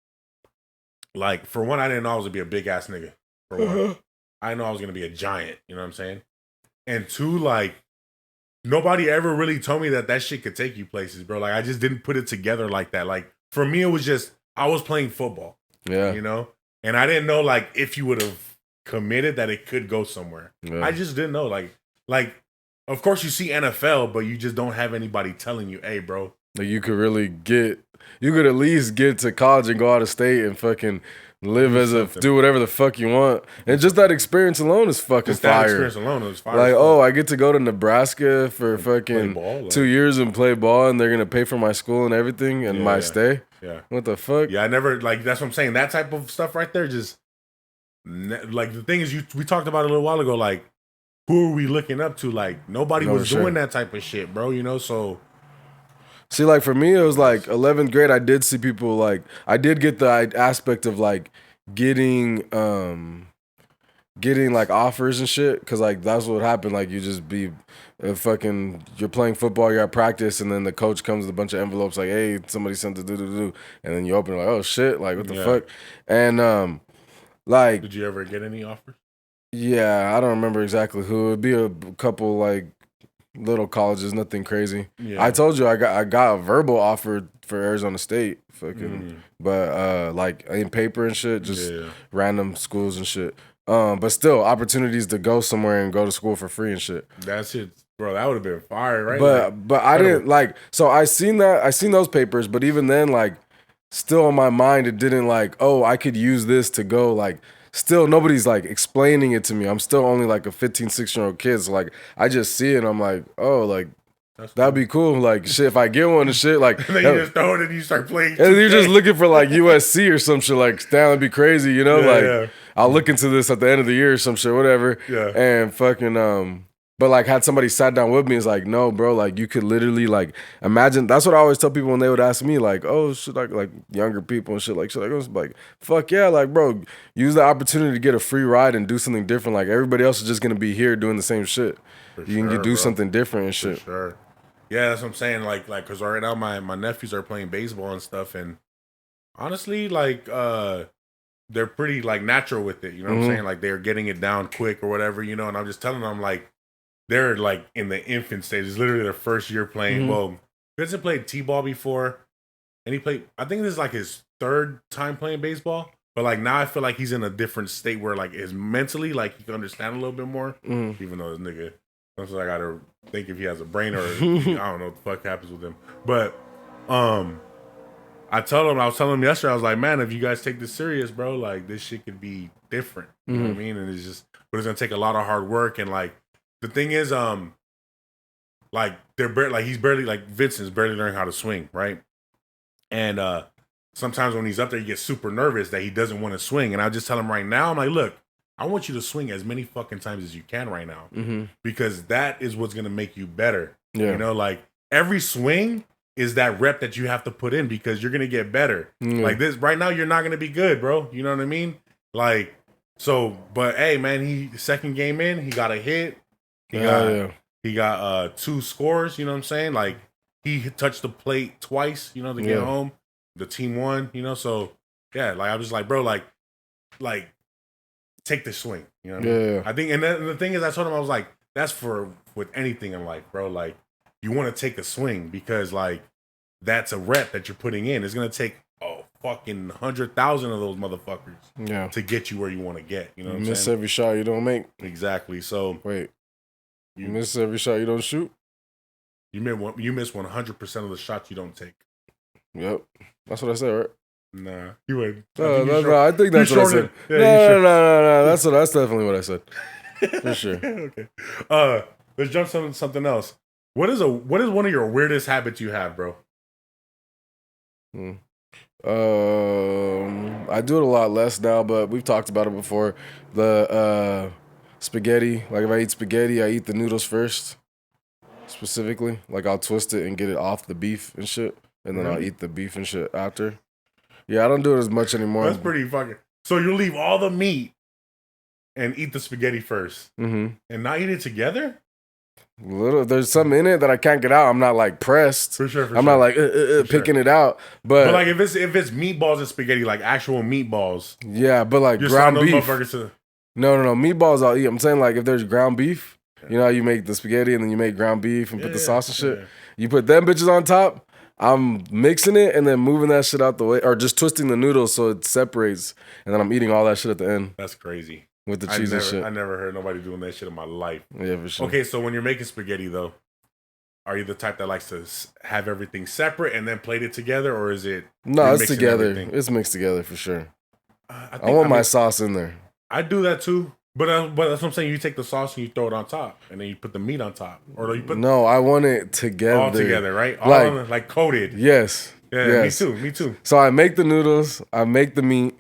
like for one, I didn't know I was gonna be a big ass nigga. For one, I know I was gonna be a giant. You know what I'm saying? And two, like. Nobody ever really told me that shit could take you places, bro. Like, I just didn't put it together like that. Like, for me, it was just, I was playing football. Yeah. You know? And I didn't know, like, if you would have committed that it could go somewhere. Yeah. I just didn't know. Like, of course you see NFL, but you just don't have anybody telling you, hey, bro, Like you could really you could at least get to college and go out of state and fucking live do whatever the fuck you want. And just that experience alone is fucking just that fire. experience alone is fire. Like, oh, I get to go to Nebraska for fucking ball, 2 years and play ball, and they're gonna pay for my school and everything and my stay. Yeah. What the fuck? Yeah, I never like. That's what I'm saying. That type of stuff right there, just like the thing is, we talked about it a little while ago. Like, who are we looking up to? Like, nobody was doing that type of shit, bro. You know, so. See, like for me, it was like 11th grade. I did see people like I did get the aspect of like getting like offers and shit, because like that's what happened. Like you just be you're playing football, you're at practice, and then the coach comes with a bunch of envelopes like, hey, somebody sent the do, and then you open it like, oh shit, like what the fuck. And like, did you ever get any offers? Yeah, I don't remember exactly who. It'd be a couple like little colleges, nothing crazy. Yeah. I told you I got a verbal offer for Arizona State, fucking, but like in paper and shit, just random schools and shit. But still, opportunities to go somewhere and go to school for free and shit. That's it, bro. That would have been fire, right? But I didn't like. So I seen those papers, but even then, like, still in my mind, it didn't like, oh, I could use this to go like. Still, nobody's like explaining it to me. I'm still only like a 15, 16-year-old kid. So like, I just see it and I'm like, oh, like, that'd be cool. Like, shit, if I get one and shit, like. And then you just throw it and you start playing. And you're just looking for like USC or some shit. Like, that'd be crazy, you know? I'll look into this at the end of the year or some shit, whatever. Yeah. And fucking, but like had somebody sat down with me, it's like, no, bro, like you could literally like imagine. That's what I always tell people when they would ask me, like, oh, shit, like younger people and shit, like I was like, fuck yeah, like, bro, use the opportunity to get a free ride and do something different. Like everybody else is just gonna be here doing the same shit. You can do something different and shit. For sure. Yeah, that's what I'm saying. Like, cause right now my nephews are playing baseball and stuff, and honestly, like, they're pretty like natural with it. You know what I'm saying? Like they're getting it down quick or whatever, you know. And I'm just telling them like. They're like in the infant stage. It's literally their first year playing. Well, Vincent played t-ball before, and I think this is like his third time playing baseball. But like now I feel like he's in a different state where like is mentally like he can understand a little bit more. Even though this nigga, sometimes I gotta think if he has a brain or I don't know what the fuck happens with him. But I was telling him yesterday, I was like, man, if you guys take this serious, bro, like this shit could be different. You know what I mean? And it's gonna take a lot of hard work and like. The thing is, like he's barely like Vincent's barely learning how to swing, right? And sometimes when he's up there, he gets super nervous that he doesn't want to swing. And I just tell him right now, I'm like, look, I want you to swing as many fucking times as you can right now, because that is what's gonna make you better. Yeah. You know, like every swing is that rep that you have to put in because you're gonna get better. Like this right now, you're not gonna be good, bro. You know what I mean? Like so, but hey, man, he second game in, he got a hit. He got 2 scores, you know what I'm saying? Like he touched the plate twice, you know, to get home. The team won, you know, so yeah, like I was like, bro, like take the swing, you know what I mean? I think and the thing is I told him I was like, that's with anything in life, bro. Like you want to take a swing because like that's a rep that you're putting in. It's gonna take fucking 100,000 of those motherfuckers to get you where you want to get. You know what I'm saying? Miss every shot you don't make. Exactly. So wait. You miss every shot you don't shoot? You miss 100% of the shots you don't take. Yep. That's what I said, right? Nah. You would. No, I think that's what I said. No. That's definitely what I said. For sure. Okay. Let's jump to something else. What is one of your weirdest habits you have, bro? I do it a lot less now, but we've talked about it before. The spaghetti, like if I eat spaghetti, I eat the noodles first, specifically. Like I'll twist it and get it off the beef and shit, and then I'll eat the beef and shit after. Yeah, I don't do it as much anymore. That's pretty fucking. So you leave all the meat and eat the spaghetti first, and not eat it together. There's something in it that I can't get out. I'm not like pressed. For sure. I'm not like picking it out. But like if it's meatballs and spaghetti, like actual meatballs. Yeah, but like ground beef. No. Meatballs I'll eat. I'm saying like if there's ground beef, you know how you make the spaghetti and then you make ground beef and put the sauce and shit. You put them bitches on top. I'm mixing it and then moving that shit out the way, or just twisting the noodles so it separates, and then I'm eating all that shit at the end. That's crazy. With the cheese and shit. I never heard nobody doing that shit in my life. Yeah, for sure. Okay, so when you're making spaghetti though, are you the type that likes to have everything separate and then plate it together, or is it? No, you're it's mixing together. everything? It's mixed together for sure. I I want my sauce in there. I do that too, but that's what I'm saying. You take the sauce and you throw it on top, and then you put the meat on top, or you put No, I want it together. all together, right? All Like- on the, like coated. Yes. Yeah, yes. me too. So I make the noodles. I make the meat.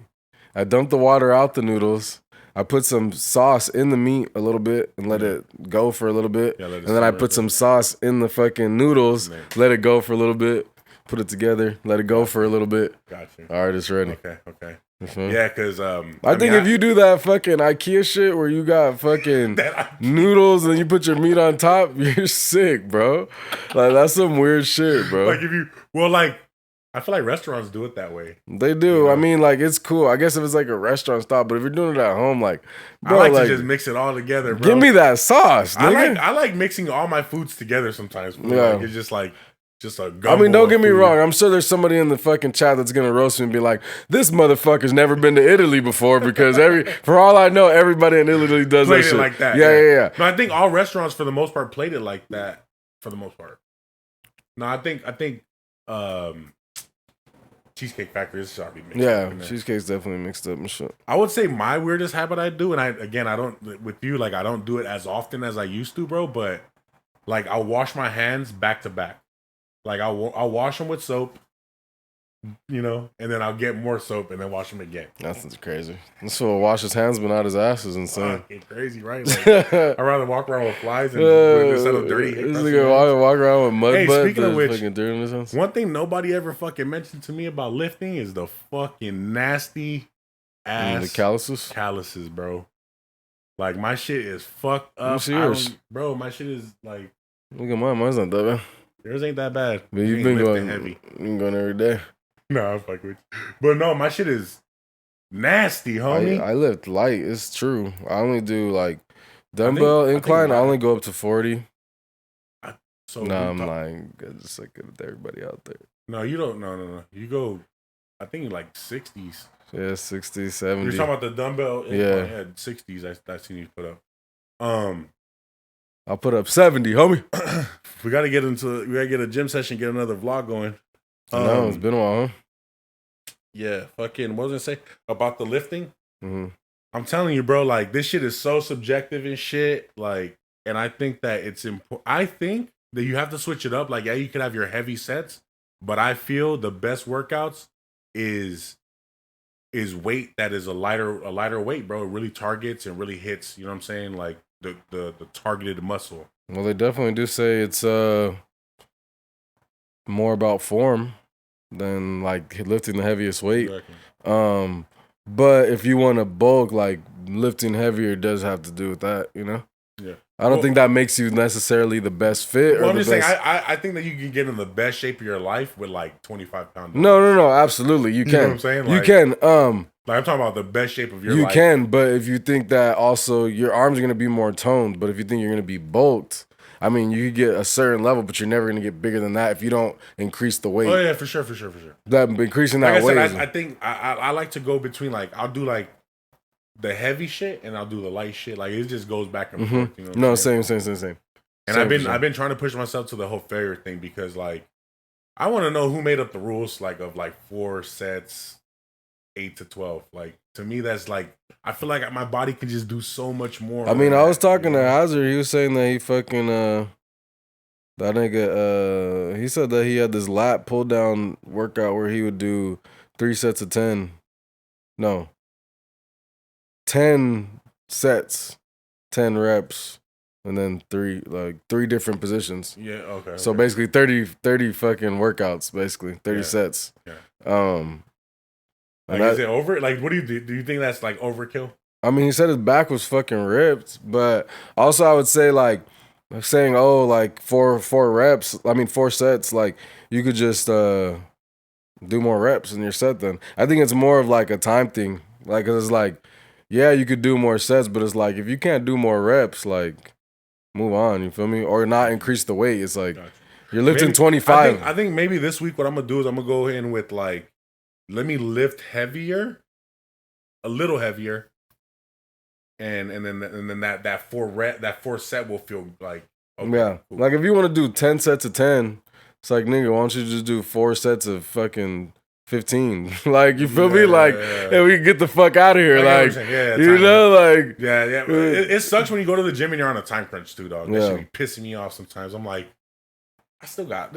I dump the water out the noodles. I put some sauce in the meat a little bit and let it go for a little bit. Yeah, let it and then I simmer put a some bit. sauce in the fucking noodles, let it go for a little bit, put it together, let it go for a little bit. Gotcha. All right, it's ready. Okay. Mhm. Yeah, because I think if you do that fucking IKEA shit where you got fucking noodles and you put your meat on top, you're sick, bro. Like that's some weird shit, bro. like I feel like restaurants do it that way. They do. You know? I mean, like it's cool. I guess if it's like a restaurant style, but if you're doing it at home, like, bro, I like to just mix it all together, bro. Give me that sauce, nigga. I like mixing all my foods together sometimes. Yeah. Like, it's just a gumbo. I mean, don't get me food. wrong. I'm sure there's somebody in the fucking chat that's gonna roast me and be like, "This motherfucker's never been to Italy before," because for all I know, everybody in Italy does Plate that it shit like that. Yeah. No, I think all restaurants for the most part plate it like that. For the most part. No, I think Cheesecake Factory is already mixed. Yeah, cheesecake's definitely mixed up and shit. I would say my weirdest habit I do, and I don't with you, like I don't do it as often as I used to, bro. But like I'll wash my hands back to back. Like I'll wash them with soap, and then I'll get more soap and then wash them again. That's crazy. This fool wash his hands but not his ass is insane. Fucking crazy, right? Like, I'd rather walk around with flies instead of dirty. This nigga walk around with mud butt. Speaking of which, fucking dirt in his hands. one thing nobody ever fucking mentioned to me about lifting is the fucking nasty ass the calluses, bro. Like my shit is fucked up. What's yours? Bro, my shit is like. Look at mine. Mine's not that bad. Yours ain't that bad. But you've been going heavy. You've been going every day. No, I'm fucking with you. But no, my shit is nasty, homie. I lift light. It's true. I only do like dumbbell incline. I only go up to 40. I'm lying. I just like it with everybody out there. No, you don't. No. You go. I think like 60s. Yeah, 60, 70. You're talking about the dumbbell incline. Yeah, 60s. I seen you put up. I'll put up 70, homie. we gotta get a gym session, get another vlog going. No, it's been a while, huh? Yeah, fucking, what was I say about the lifting? Mm-hmm. I'm telling you, bro, like this shit is so subjective and shit. Like, and I think that it's important. I think that you have to switch it up. Like, yeah, you could have your heavy sets, but I feel the best workouts is weight that is a lighter weight, bro. It really targets and really hits. You know what I'm saying? Like the targeted muscle. Well, they definitely do say it's more about form than like lifting the heaviest weight. Exactly. But if you want to bulk, like lifting heavier does have to do with that, you know? Yeah. I don't think that makes you necessarily the best fit. Well, I'm just saying, I think that you can get in the best shape of your life with like 25 pounds. No, absolutely. You can. You know what I'm saying? You can. Like I'm talking about the best shape of your life. You can, but if you think that also your arms are going to be more toned, but if you think you're going to be bulked, I mean, you could get a certain level, but you're never going to get bigger than that if you don't increase the weight. Oh, yeah, for sure. That increasing that weight. I think I like to go between, like, I'll do, like, the heavy shit and I'll do the light shit. Like, it just goes back and forth. You know same. And I've been trying to push myself to the whole failure thing because, like, I want to know who made up the rules, like, of, like, 4 sets, 8 to 12. Like, to me, that's, like, I feel like my body can just do so much more. I mean, I was talking to Hazard. He was saying that he fucking, that nigga, he said that he had this lat pull down workout where he would do 3 sets of 10. No. 10 sets, 10 reps, and then 3 different positions. Yeah, okay. So basically 30 fucking workouts, basically. 30 sets. Yeah. Like, is it over? Like, what do you do? Do you think that's like overkill? I mean, he said his back was fucking ripped, but also I would say like saying, oh, like 4 sets, like you could just do more reps in your set then. I think it's more of like a time thing. Like, 'cause it's like, yeah, you could do more sets, but it's like if you can't do more reps, like move on, you feel me? Or not increase the weight. It's like you're lifting 25. I think maybe this week what I'm gonna do is I'm gonna go in with like, let me lift heavier, a little heavier, and then that 4 set will feel like Okay, Yeah. cool. Like, if you want to do 10 sets of 10, it's like, nigga, why don't you just do 4 sets of fucking 15? Like, you feel me? Like, and we can get the fuck out of here. I get what you're Like, saying. Yeah, you time know, like, Yeah, yeah. It sucks when you go to the gym and you're on a time crunch too, dog. That Yeah. should be pissing me off sometimes. I'm like, I still got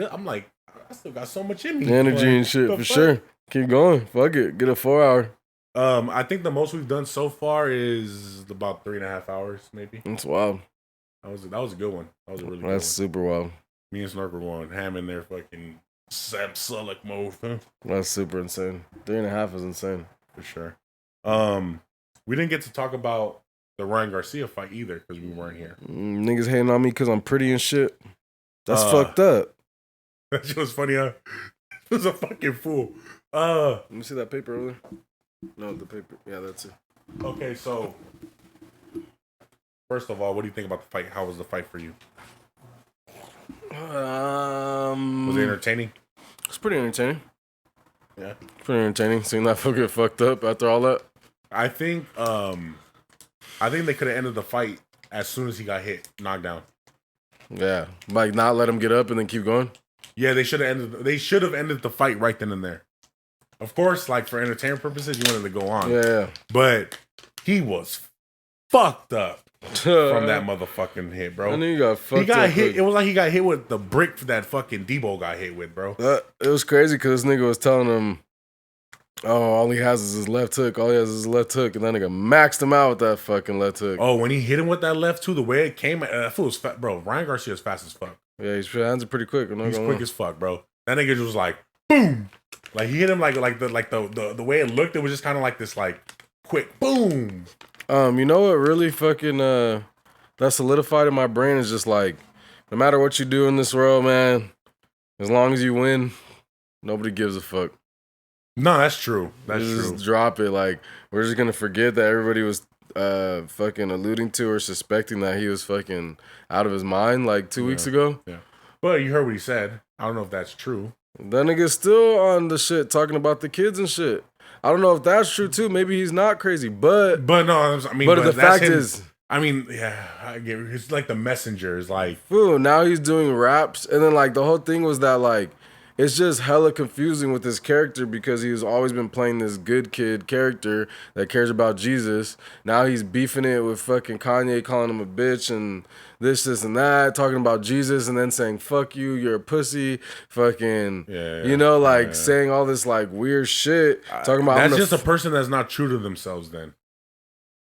so much in me. energy Like, and shit, the for fuck? sure. Keep going. Fuck it. Get a 4 hour. I think the most we've done so far is about 3.5 hours, maybe. That's wild. That was a good one. That was a really good one. That's super wild. Me and Snark were going ham in there, fucking Seb Sullock mode, huh? That's super insane. 3.5 is insane. For sure. We didn't get to talk about the Ryan Garcia fight either because we weren't here. Niggas hating on me because I'm pretty and shit. That's fucked up. That shit was funny, huh? It was a fucking fool. Let me see that paper over there. No, the paper. Yeah, that's it. Okay, so first of all, what do you think about the fight? How was the fight for you? Was it entertaining? It's pretty entertaining. Yeah. Pretty entertaining. Seeing that fool get fucked up after all that. I think they could have ended the fight as soon as he got hit, knocked down. Yeah. Like, not let him get up and then keep going. Yeah, they should have ended the fight right then and there. Of course, like for entertainment purposes, you wanted to go on. Yeah. But he was fucked up from that motherfucking hit, bro. I knew you got fucked up. He got hit. It was like he got hit with the brick that fucking Debo got hit with, bro. It was crazy because this nigga was telling him, oh, all he has is his left hook. All he has is his left hook. And that nigga maxed him out with that fucking left hook. Oh, when he hit him with that left too, the way it came, that fool was fat, bro. Ryan Garcia is fast as fuck. Yeah, his hands are pretty quick. He's quick as fuck, bro. That nigga just was like, boom. Like he hit him like the way it looked, it was just kind of like this like quick boom. You know what really fucking that solidified in my brain is just like, no matter what you do in this world, man, as long as you win, nobody gives a fuck. No, that's true. That's just true. Drop it. Like, we're just gonna forget that everybody was fucking alluding to or suspecting that he was fucking out of his mind like 2 weeks ago. Yeah. But you heard what he said. I don't know if that's true. That nigga's still on the shit talking about the kids and shit. I don't know if that's true too. Maybe he's not crazy, but no, I mean, but the fact him. is, I mean, yeah, I get it. It's like the messenger is like, fool, now he's doing raps, and then like the whole thing was that like it's just hella confusing with his character because he's always been playing this good kid character that cares about Jesus. Now he's beefing it with fucking Kanye, calling him a bitch and this and that, talking about Jesus and then saying, fuck you, you're a pussy, fucking, saying all this like weird shit. Talking about that's just a person that's not true to themselves then.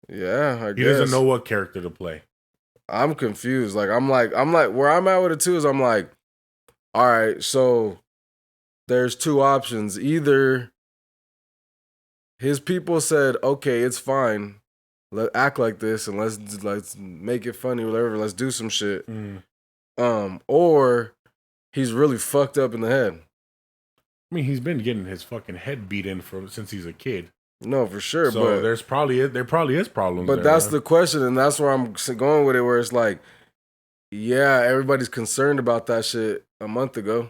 Yeah, I guess. He doesn't know what character to play. I'm confused. I'm like, where I'm at with it too is I'm like, all right, so there's two options. Either his people said, okay, it's fine. Let's act like this and let's make it funny, whatever. Let's do some shit. Or he's really fucked up in the head. I mean, he's been getting his fucking head beat in since he's a kid. No, for sure. So but there probably is problems. But that's the question, and that's where I'm going with it. Where it's like, yeah, everybody's concerned about that shit a month ago.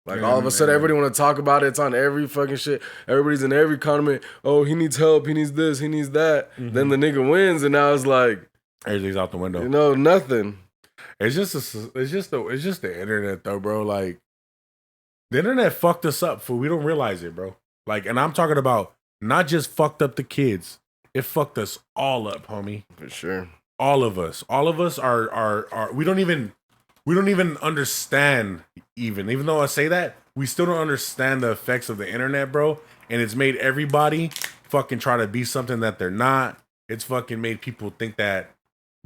Like all of a sudden, everybody want to talk about it. It's on every fucking shit. Everybody's in every comment. Oh, he needs help. He needs this. He needs that. Then the nigga wins, and now it's like everything's out the window. You know, nothing. It's just the internet though, bro. Like the internet fucked us up for we don't realize it, bro. Like, and I'm talking about not just fucked up the kids. It fucked us all up, homie. For sure. All of us are we don't even understand even though I say that, we still don't understand the effects of the internet, bro. And it's made everybody fucking try to be something that they're not. It's fucking made people think that,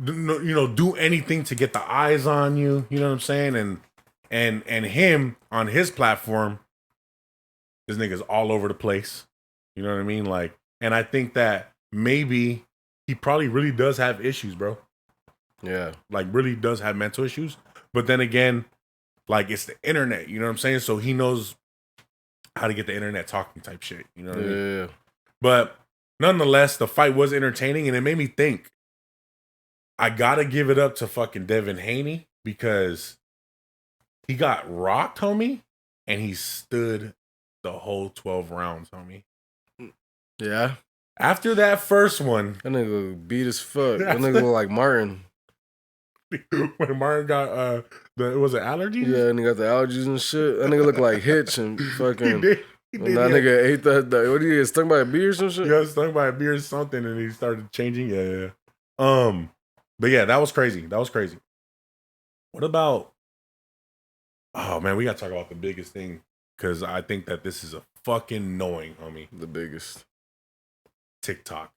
do anything to get the eyes on you. You know what I'm saying? And him on his platform, this nigga's all over the place. You know what I mean? Like, and I think that maybe he probably really does have issues, bro. Yeah. Like, really does have mental issues. But then again, like, it's the internet, you know what I'm saying? So he knows how to get the internet talking type shit, you know what I mean? Yeah. But nonetheless, the fight was entertaining, and it made me think, I gotta give it up to fucking Devin Haney because he got rocked, homie, and he stood the whole 12 rounds, homie. Yeah. After that first one, that nigga beat as fuck. That nigga look like Martin. when Martin got it was it allergies? Yeah, and he got the allergies and shit. That nigga look like Hitch and fucking. He And did, that yeah. nigga ate the what did he get stung by a bee or some shit? He got stung by a bee or something, and he started changing. Yeah. But yeah, that was crazy. That was crazy. What about? Oh man, we gotta talk about the biggest thing because I think that this is a fucking knowing, homie. The biggest. TikTok.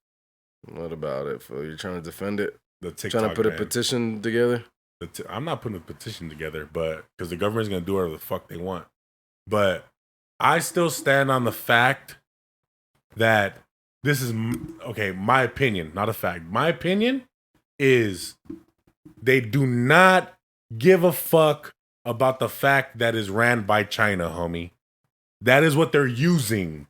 What about it, fool? You're trying to defend it? The TikTok. Trying to put man. a petition together? I'm not putting a petition together, but because the government's gonna do whatever the fuck they want. But I still stand on the fact that this is okay. My opinion, not a fact. My opinion is they do not give a fuck about the fact that is ran by China, homie. That is what they're using.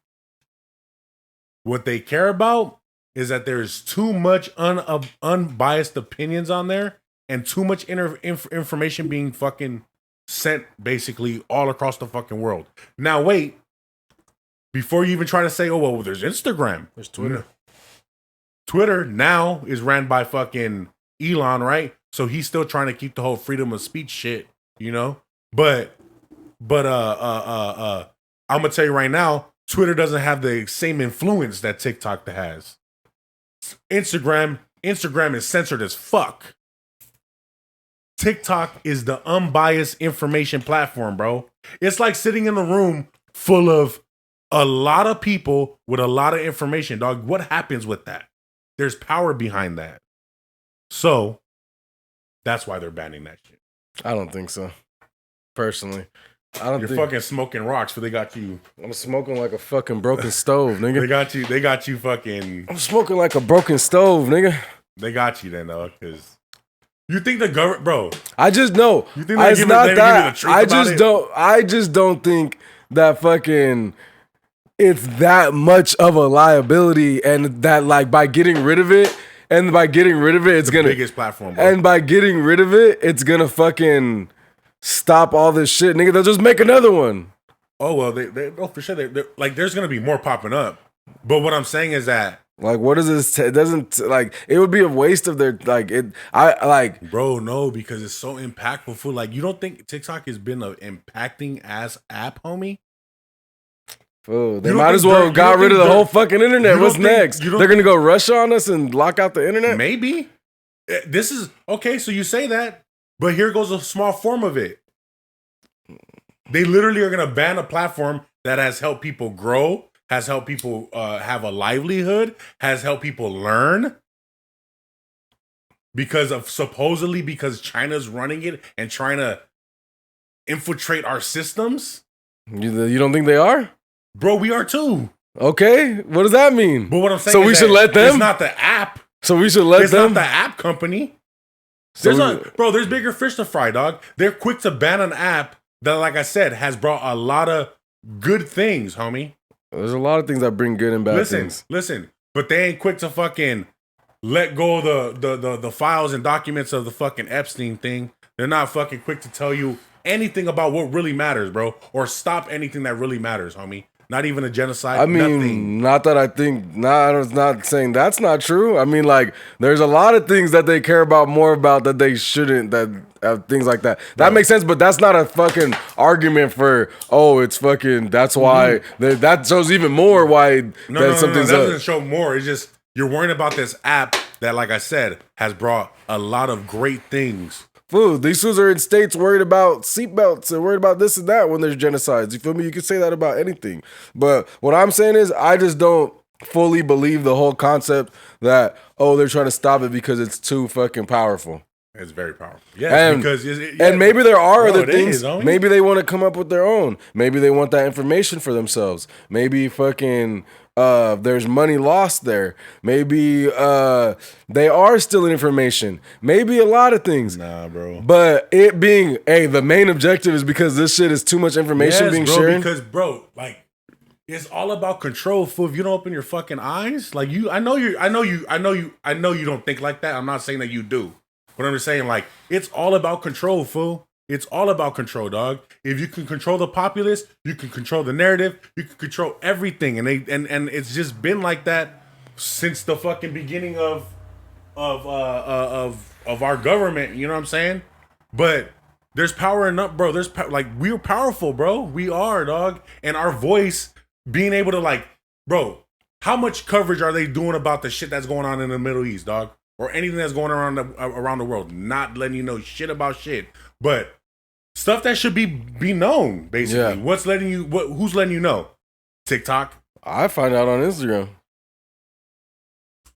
What they care about is that there's too much unbiased opinions on there and too much information being fucking sent basically all across the fucking world. Now, wait. Before you even try to say, oh, well, there's Instagram. There's Twitter. Twitter now is ran by fucking Elon, right? So he's still trying to keep the whole freedom of speech shit, you know? But I'm gonna tell you right now, Twitter doesn't have the same influence that TikTok has. Instagram is censored as fuck. TikTok is the unbiased information platform, bro. It's like sitting in a room full of a lot of people with a lot of information, dog. What happens with that? There's power behind that. So that's why they're banning that shit. I don't think so. Personally. You're fucking smoking rocks, but they got you. I'm smoking like a fucking broken stove, nigga. They got you fucking. I'm smoking like a broken stove, nigga. They got you then, though, because you think the government, bro. I just know. You think it's not that. I just don't think that fucking it's that much of a liability, and that like by getting rid of it, it's gonna biggest platform, bro. And by getting rid of it, it's gonna fucking stop all this shit, nigga. They'll just make another one. Oh well, they for sure. They're like, there's gonna be more popping up. But what I'm saying is that, like, what is this? It doesn't like it would be a waste of their like it. I like, bro, no, because it's so impactful. For like, you don't think TikTok has been an impacting ass app, homie? Fool, they might as well have got rid of the whole fucking internet. What's next? They're gonna go rush on us and lock out the internet? Maybe. This is okay. So you say that. But here goes a small form of it. They literally are going to ban a platform that has helped people grow, has helped people have a livelihood, has helped people learn. Because China's running it and trying to infiltrate our systems. You don't think they are? Bro, we are too. Okay. What does that mean? But what I'm saying so we should let them? It's not the app. So we should let them? It's not the app company. There's bigger fish to fry, dog. They're quick to ban an app that, like I said, has brought a lot of good things, homie. There's a lot of things that bring good and bad things. Listen, but they ain't quick to fucking let go of the files and documents of the fucking Epstein thing. They're not fucking quick to tell you anything about what really matters, bro, or stop anything that really matters, homie. Not even a genocide. I mean, nothing. Not that I think. I'm not saying that's not true. I mean, like, there's a lot of things that they care about more about that they shouldn't. That things like that. That makes sense, but that's not a fucking argument for. Oh, it's fucking. That's why. That shows even more why something's that up. doesn't show more. It's just you're worrying about this app that, like I said, has brought a lot of great things. Fool, these fools are in states worried about seatbelts and worried about this and that when there's genocides. You feel me? You can say that about anything. But what I'm saying is I just don't fully believe the whole concept that, oh, they're trying to stop it because it's too fucking powerful. It's very powerful. Yeah, and maybe there are other things. Maybe they want to come up with their own. Maybe they want that information for themselves. Maybe fucking there's money lost there. Maybe they are stealing information. Maybe a lot of things. Nah, bro. But it being the main objective is because this shit is too much information being shared. Because bro, like it's all about control, fool. If you don't open your fucking eyes, like I know you don't think like that. I'm not saying that you do. But I'm just saying, like, it's all about control, fool. It's all about control, dog. If you can control the populace, you can control the narrative, you can control everything. And it's just been like that since the fucking beginning of of our government. You know what I'm saying? But there's power enough, bro. Like we're powerful, bro. We are, dog, and our voice being able to like, bro. How much coverage are they doing about the shit that's going on in the Middle East, dog, or anything that's going around the world? Not letting you know shit about shit, but stuff that should be known. Basically, what's letting you? Who's letting you know? TikTok. I find out on Instagram.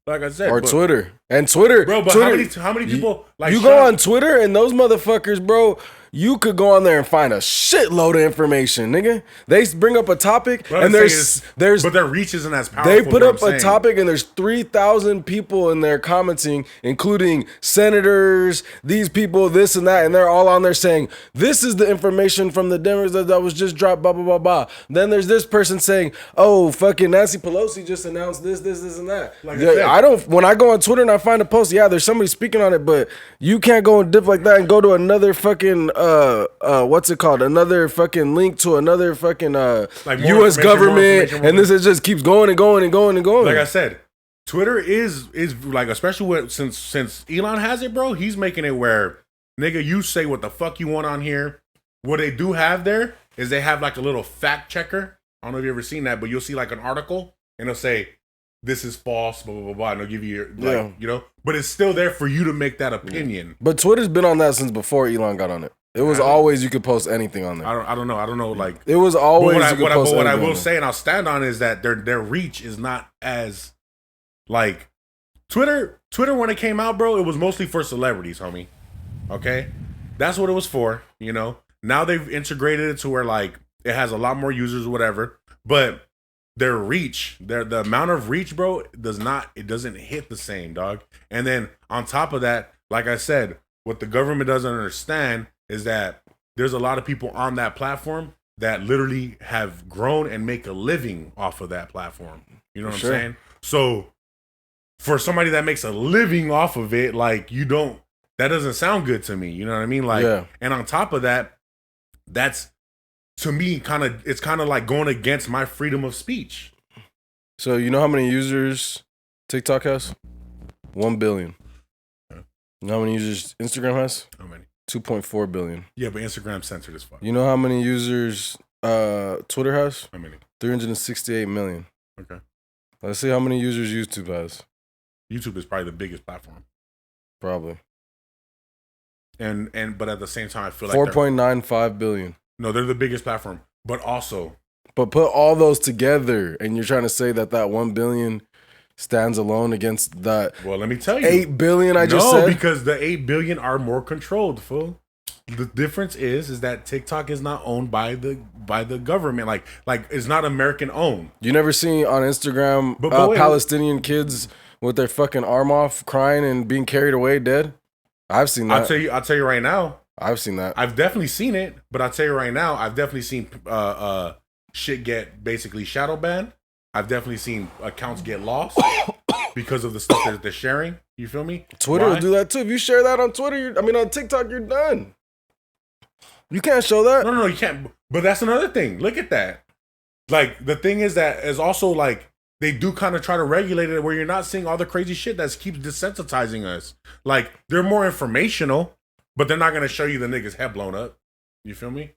Like I said, or Twitter. And Twitter, bro. But Twitter, how many people like you go on Twitter and those motherfuckers, bro? You could go on there and find a shitload of information, nigga. They bring up a topic and there's but their reach isn't as powerful. They put up a topic and there's 3,000 people in there commenting, including senators, these people, this and that, and they're all on there saying, this is the information from the Denvers that was just dropped, blah, blah, blah, blah. Then there's this person saying, oh, fucking Nancy Pelosi just announced this, and that. Like when I go on Twitter and I find a post, there's somebody speaking on it, but you can't go and dip like that and go to another fucking what's it called? Another fucking link to another fucking like U.S. government, and this just keeps going and going and going and going. Like I said, Twitter is like, especially since Elon has it, bro. He's making it where, nigga, you say what the fuck you want on here. What they do have there is they have like a little fact checker. I don't know if you've ever seen that, but you'll see like an article and it'll say this is false, blah blah blah, blah, and they'll give you you know, but it's still there for you to make that opinion. But Twitter's been on that since before Elon got on it. It was always you could post anything on there. I don't know. Like it was always. What I will say, and I'll stand on, is that their reach is not as like Twitter. Twitter when it came out, bro, it was mostly for celebrities, homie. Okay, that's what it was for. You know. Now they've integrated it to where like it has a lot more users or whatever, but their reach, the amount of reach, bro, doesn't hit the same, dog. And then on top of that, like I said, what the government doesn't understand is that there's a lot of people on that platform that literally have grown and make a living off of that platform. You know what I'm saying? So for somebody that makes a living off of it, like that doesn't sound good to me. You know what I mean? Like, and on top of that, that's to me it's kind of like going against my freedom of speech. So you know how many users TikTok has? 1 billion. You know how many users Instagram has? How many? 2.4 billion. Yeah, but Instagram's censored as fuck. You know how many users Twitter has? How many? 368 million. Okay. Let's see how many users YouTube has. YouTube is probably the biggest platform. Probably. But at the same time, I feel like 4.95 billion. No, they're the biggest platform. But put all those together, and you're trying to say that 1 billion stands alone against that. Well, let me tell you, 8 billion. I just said because the 8 billion are more controlled, fool. The difference is that TikTok is not owned by the government. Like it's not American owned. You never seen on Instagram Palestinian kids with their fucking arm off, crying and being carried away dead? I've seen that. I'll tell you right now. I've seen that. I've definitely seen it, but I'll tell you right now, I've definitely seen shit get basically shadow banned. I've definitely seen accounts get lost because of the stuff that they're sharing. You feel me? Twitter will do that too. If you share that on Twitter, on TikTok, you're done. You can't show that. No, you can't. But that's another thing. Look at that. Like, the thing is that is also like, they do kind of try to regulate it where you're not seeing all the crazy shit that keeps desensitizing us. Like, they're more informational, but they're not going to show you the nigga's head blown up. You feel me?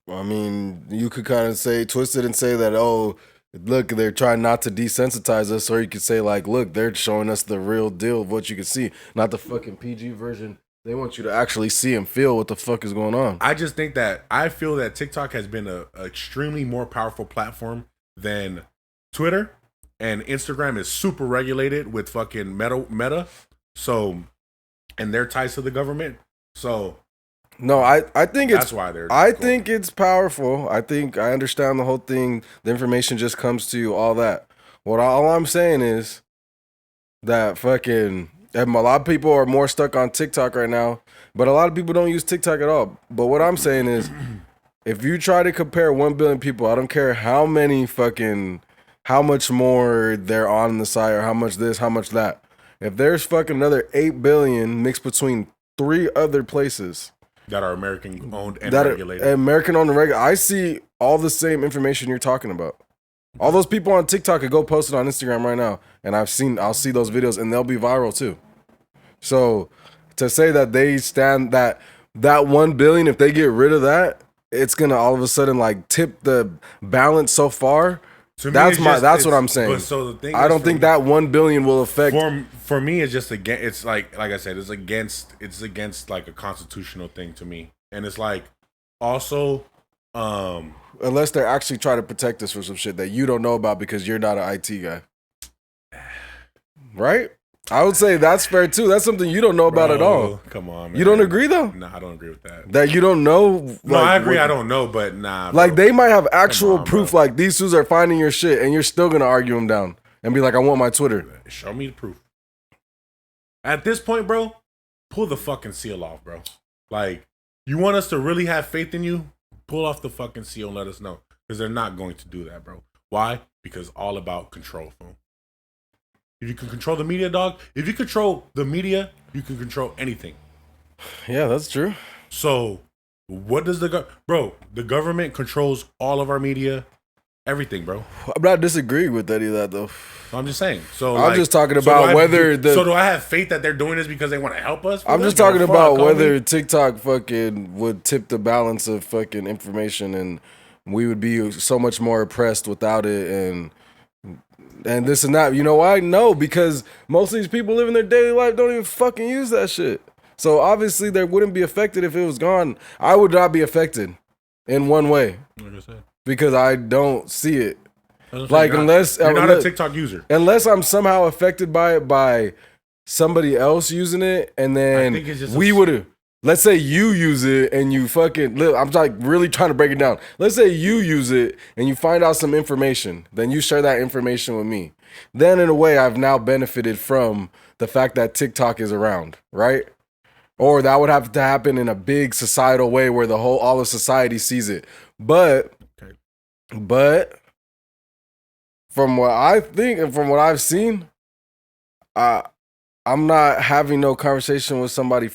I mean, you could kind of say, twist it and say that, oh, look, they're trying not to desensitize us. Or you could say, like, look, they're showing us the real deal of what you can see, not the fucking PG version. They want you to actually see and feel what the fuck is going on. I just think that I feel that TikTok has been a extremely more powerful platform than Twitter. And Instagram is super regulated with fucking Meta. So, and their ties to the government. So, no, I think that's why they're. I think it's powerful. I think I understand the whole thing. The information just comes to you, all that. All I'm saying is that fucking, and a lot of people are more stuck on TikTok right now, but a lot of people don't use TikTok at all. But what I'm saying is, if you try to compare 1 billion people, I don't care how much more they're on the side or how much this, how much that. If there's fucking another 8 billion mixed between 3 other places that are American owned and regulated. American owned and regulated. I see all the same information you're talking about. All those people on TikTok could go post it on Instagram right now, and I'll see those videos, and they'll be viral too. So to say that they stand that 1 billion, if they get rid of that, it's gonna all of a sudden like tip the balance so far. To me, That's it's that's what I'm saying. But so the thing I is, don't think that 1 billion will affect. For me, it's just again. It's like I said, it's against like a constitutional thing to me, and it's like also, Unless they're actually trying to protect us from some shit that you don't know about because you're not an IT guy, right? I would say that's fair too. That's something you don't know about at all. Come on, man. You don't agree though? No, I don't agree with that. That you don't know? No, I agree. I don't know, but nah. Like bro. they might have actual on, proof. bro. Like these dudes are finding your shit, and you're still gonna argue them down and be like, "I want my Twitter." Show me the proof. At this point, bro, pull the fucking seal off, bro. Like, you want us to really have faith in you? Pull off the fucking seal and let us know. Because they're not going to do that, bro. Why? Because all about control, fool. If you can control the media, dog, if you control the media, you can control anything. Yeah, that's true. So, what does the government controls all of our media, everything, bro. I'm not disagreeing with any of that though. I'm just saying. So I'm just talking about whether So do I have faith that they're doing this because they want to help us? I'm just talking about whether TikTok fucking would tip the balance of fucking information, and we would be so much more oppressed without it, and this and that. You know why? No, because most of these people living their daily life don't even fucking use that shit. So obviously they wouldn't be affected if it was gone. I would not be affected in one way. Like I said. Because I don't see it. Like unless you're not a TikTok user. Unless I'm somehow affected by it by somebody else using it, and then we would have. Let's say you use it and you fucking. I'm like really trying to break it down. Let's say you use it and you find out some information. Then you share that information with me. Then in a way, I've now benefited from the fact that TikTok is around, right? Or that would have to happen in a big societal way where all of society sees it. But from what I think and from what I've seen, I'm not having no conversation with somebody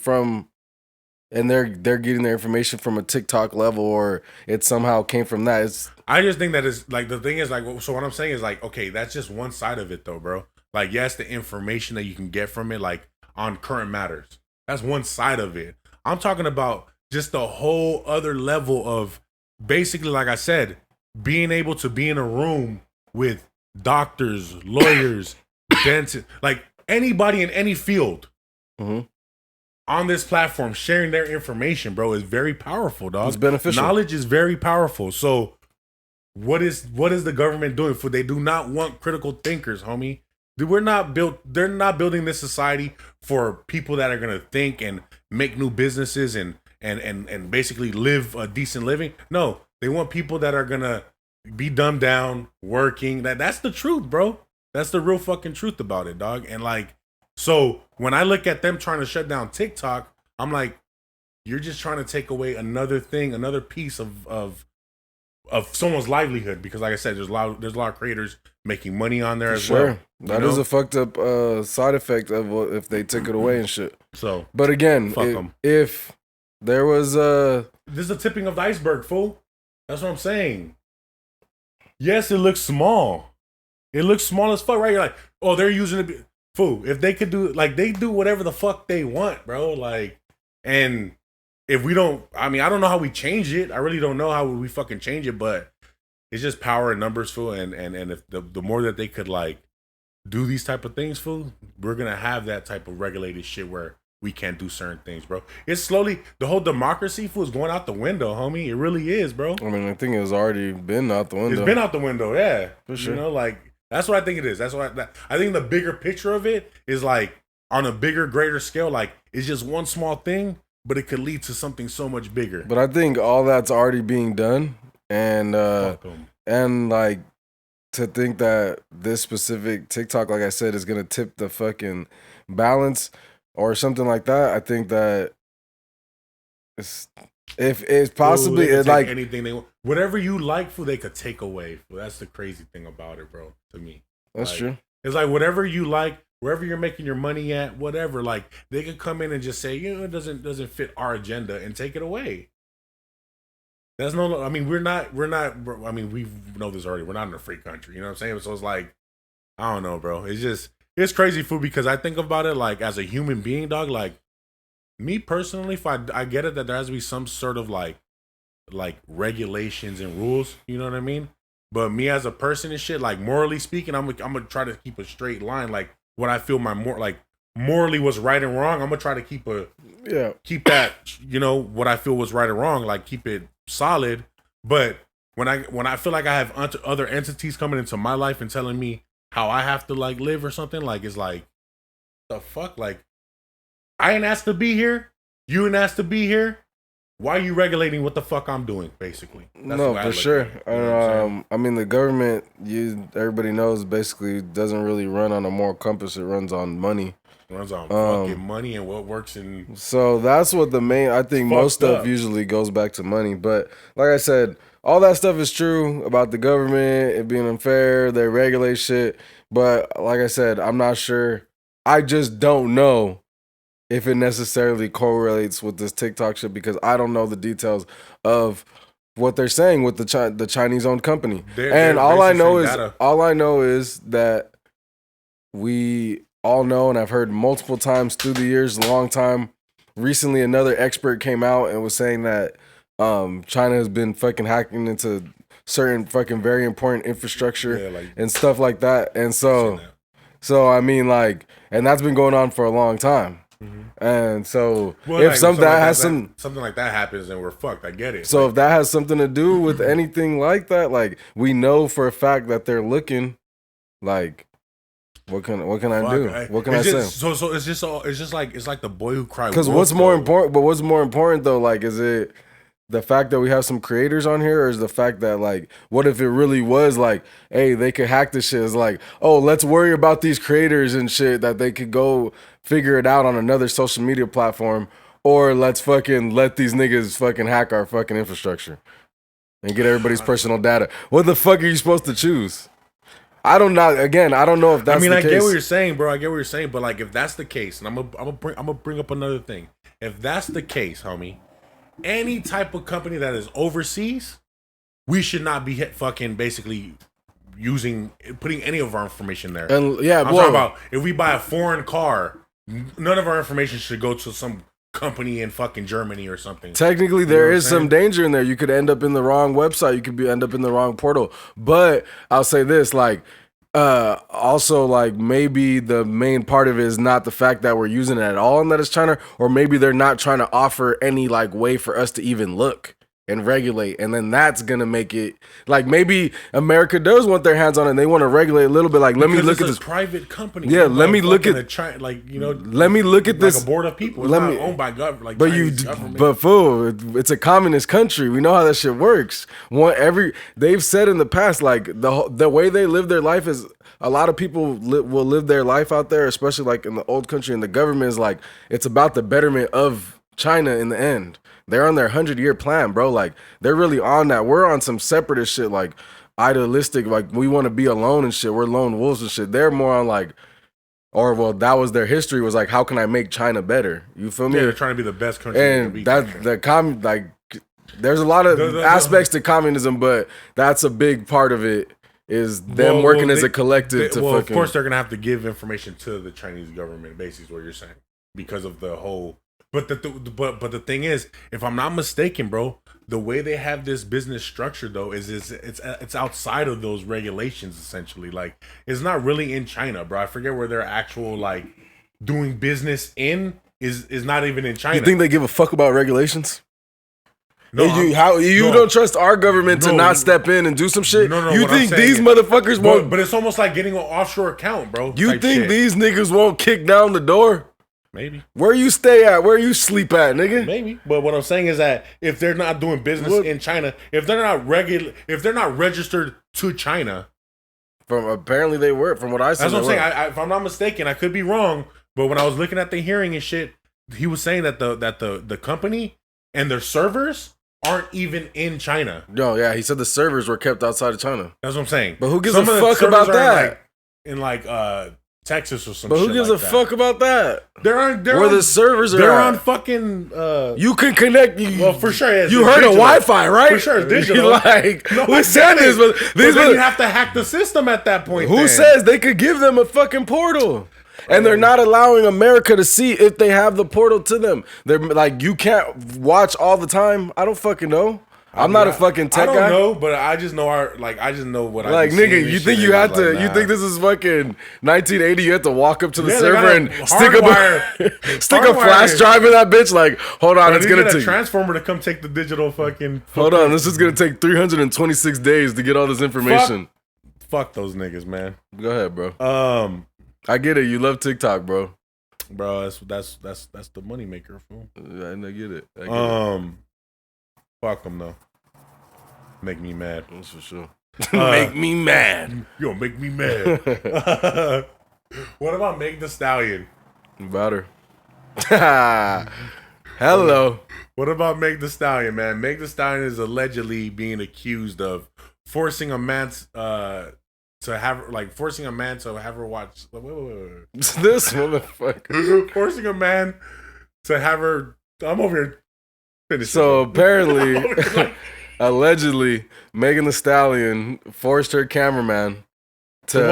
and they're getting their information from a TikTok level, or it somehow came from that. I just think that is like the thing is like, so what I'm saying is like, okay, that's just one side of it though, bro. Like, yes, the information that you can get from it, like on current matters, that's one side of it. I'm talking about just the whole other level of basically, like I said, being able to be in a room with doctors, lawyers, dentists, like anybody in any field on this platform sharing their information, bro, is very powerful, dog. It's beneficial. Knowledge is very powerful. So what is the government doing? For they do not want critical thinkers, homie. They're not building this society for people that are gonna think and make new businesses and basically live a decent living. No, they want people that are gonna be dumbed down, working. That's the truth, bro. That's the real fucking truth about it, dog. And like, so when I look at them trying to shut down TikTok, I'm like, you're just trying to take away another thing, another piece of someone's livelihood. Because like I said, there's a lot of creators making money on there as well. That is a fucked up side effect of if they took it away and shit. So, but again, if there was this is a tipping of the iceberg, fool. That's what I'm saying. Yes, it looks small. It looks small as fuck, right? You're like, oh, they're using it. Fool, if they could do, like, they do whatever the fuck they want, bro. Like, and if we don't, I mean, I don't know how we change it. I really don't know how we fucking change it, but it's just power and numbers, fool. And if the more that they could, like, do these type of things, fool, we're going to have that type of regulated shit where we can't do certain things, bro. It's slowly, the whole democracy, fool, is going out the window, homie. It really is, bro. I mean, I think it's already been out the window. It's been out the window, yeah. For sure. You know, like, that's what I think it is. That's what I think the bigger picture of it is like on a bigger, greater scale. Like it's just one small thing, but it could lead to something so much bigger. But I think all that's already being done, and like to think that this specific TikTok, like I said, is gonna tip the fucking balance or something like that. I think that if it's possibly it's like anything they want, whatever you like, for they could take away. Well, that's the crazy thing about it, bro. To me, that's like, true. It's like whatever you like, wherever you're making your money at, whatever. Like they could come in and just say, you know, it doesn't fit our agenda and take it away. That's no. I mean, we're not. I mean, we know this already. We're not in a free country. You know what I'm saying? So it's like, I don't know, bro. It's just it's crazy, food, because I think about it like as a human being, dog. Like me personally, if I get it that there has to be some sort of like regulations and rules, you know what I mean? But me as a person and shit, like morally speaking, I'm gonna try to keep a straight line. Like what I feel morally was right and wrong. I'm gonna try to keep that, you know, what I feel was right and wrong, like keep it solid. But when I feel like I have other entities coming into my life and telling me how I have to like live or something, like it's like the fuck, like I ain't asked to be here, you ain't asked to be here. Why are you regulating what the fuck I'm doing, basically? That's no, for sure. I mean, the government, everybody knows, basically doesn't really run on a moral compass. It runs on money. It runs on fucking money and what works in. So that's what I think most stuff usually goes back to money. But like I said, all that stuff is true about the government, it being unfair, they regulate shit. But like I said, I'm not sure. I just don't know if it necessarily correlates with this TikTok shit because I don't know the details of what they're saying with the Chinese-owned company. And all I know is that we all know, and I've heard multiple times through the years, a long time. Recently, another expert came out and was saying that China has been fucking hacking into certain fucking very important infrastructure and stuff like that. And so I mean, like, and that's been going on for a long time. And so if something like that happens, then we're fucked. I get it. So if that has something to do with anything like that, like we know for a fact that they're looking, like what can I do? What can I say? So it's just like the boy who cried. Because what's more important though, like, is it the fact that we have some creators on here, or is the fact that, like, what if it really was like, hey, they could hack this shit? It's like, oh, let's worry about these creators and shit that they could go figure it out on another social media platform, or let's fucking let these niggas fucking hack our fucking infrastructure and get everybody's personal data. What the fuck are you supposed to choose? I don't know if that's. I mean, I get what you're saying, bro. I get what you're saying, but like, if that's the case, and I'm gonna bring up another thing. If that's the case, homie, any type of company that is overseas, we should not be fucking basically putting any of our information there. And yeah, I'm talking about if we buy a foreign car, none of our information should go to some company in fucking Germany or something. Technically, there is some danger in there. You could end up in the wrong website. You could end up in the wrong portal. But I'll say this, like, also, like, maybe the main part of it is not the fact that we're using it at all and that it's China, or maybe they're not trying to offer any, like, way for us to even look and regulate, and then that's gonna make it like maybe America does want their hands on it and they want to regulate a little bit. Like, let me look at this private company. Yeah, let me look at let me look at this. Like a board of people. It's not owned by government. Like, but fool, it's a communist country. We know how that shit works. They've said in the past, like, the way they live their life is, a lot of people will live their life out there, especially like in the old country, and the government is like, it's about the betterment of China in the end. They're on their 100-year plan, bro. Like, they're really on that. We're on some separatist shit, like idealistic, like we want to be alone and shit. We're lone wolves and shit. They're more on like, that was their history, was like, how can I make China better? You feel me? Yeah, they're trying to be the best country. And there's a lot of aspects to communism, but that's a big part of it. Is them working as a collective of course they're gonna have to give information to the Chinese government, basically is what you're saying, because of the whole. But the thing is, if I'm not mistaken, bro, the way they have this business structure though is it's outside of those regulations essentially. Like, it's not really in China, bro. I forget where their actual like doing business is not even in China. You think they give a fuck about regulations? No, you don't trust our government to not step in and do some shit? No, you think these motherfuckers won't? But it's almost like getting an offshore account, bro. You think these niggas won't kick down the door? Maybe. Where you stay at? Where you sleep at, nigga? Maybe. But what I'm saying is that if they're not doing business in China, if they're not registered to China, apparently they were. From what I said, that's what I'm saying. If I'm not mistaken, I could be wrong. But when I was looking at the hearing and shit, he was saying that the company and their servers aren't even in China. No, yeah, he said the servers were kept outside of China. That's what I'm saying. But who gives a fuck about that? In Texas or some shit. But who gives a fuck about that? The servers are. They're on fucking. You can connect. Well, for sure. Yes, you heard of Wi-Fi, right? For sure, it's digital. Who said this? But then you have to hack the system at that point. Who says they could give them a fucking portal? And they're not allowing America to see if they have the portal to them. They're like, you can't watch all the time. I don't fucking know. I'm not a fucking tech guy. I don't know, but I just know I just know what I like. Nigga, you think you have to? Like, nah. You think this is fucking 1980? You have to walk up to the server and stick a flash drive in that bitch. Like, hold on, it's gonna take a transformer to come take the digital fucking. Hold on, this is gonna take 326 days to get all this information. Fuck those niggas, man. Go ahead, bro. I get it. You love TikTok, bro. Bro, that's the money maker, fool. I get it. Fuck them though. Make me mad. That's for sure. Make me mad. You gonna make me mad. What about Meg Thee Stallion? About her. Hello. What about Meg Thee Stallion, man? Meg Thee Stallion is allegedly being accused of forcing a man to have her watch. Wait. This motherfucker. Forcing a man to have her. I'm over here. So apparently, allegedly, Megan Thee Stallion forced her cameraman to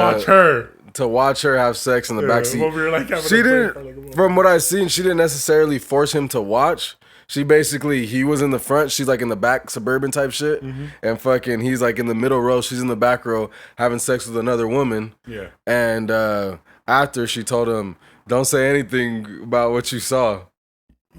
watch her have sex in the backseat. She didn't, from what I've seen, she didn't necessarily force him to watch. He was in the front, she's like in the back, suburban type shit, and fucking he's like in the middle row, she's in the back row having sex with another woman. Yeah. And after she told him, "Don't say anything about what you saw."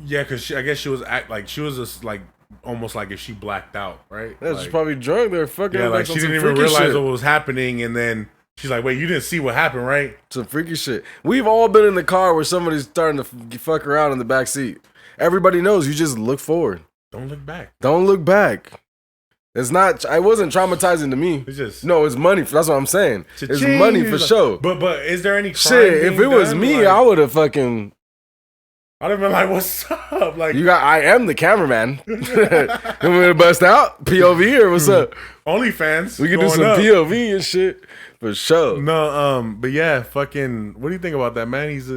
Yeah, because I guess she was just like almost like if she blacked out, right? Yeah, she's probably drunk. They're fucking. Yeah, like she didn't even realize what was happening, and then she's like, "Wait, you didn't see what happened, right?" Some freaky shit. We've all been in the car where somebody's starting to fuck around in the back seat. Everybody knows. You just look forward. Don't look back. Don't look back. It's not. It wasn't traumatizing to me. It's just it's money. That's what I'm saying. It's money for sure. But is there any crime shit? If it was me, I would have fucking. I'd have been like, "What's up?" Like I am the cameraman. You want me to bust out POV or what's up? OnlyFans. We can do some POV and shit for sure. No, but yeah, fucking. What do you think about that, man? He's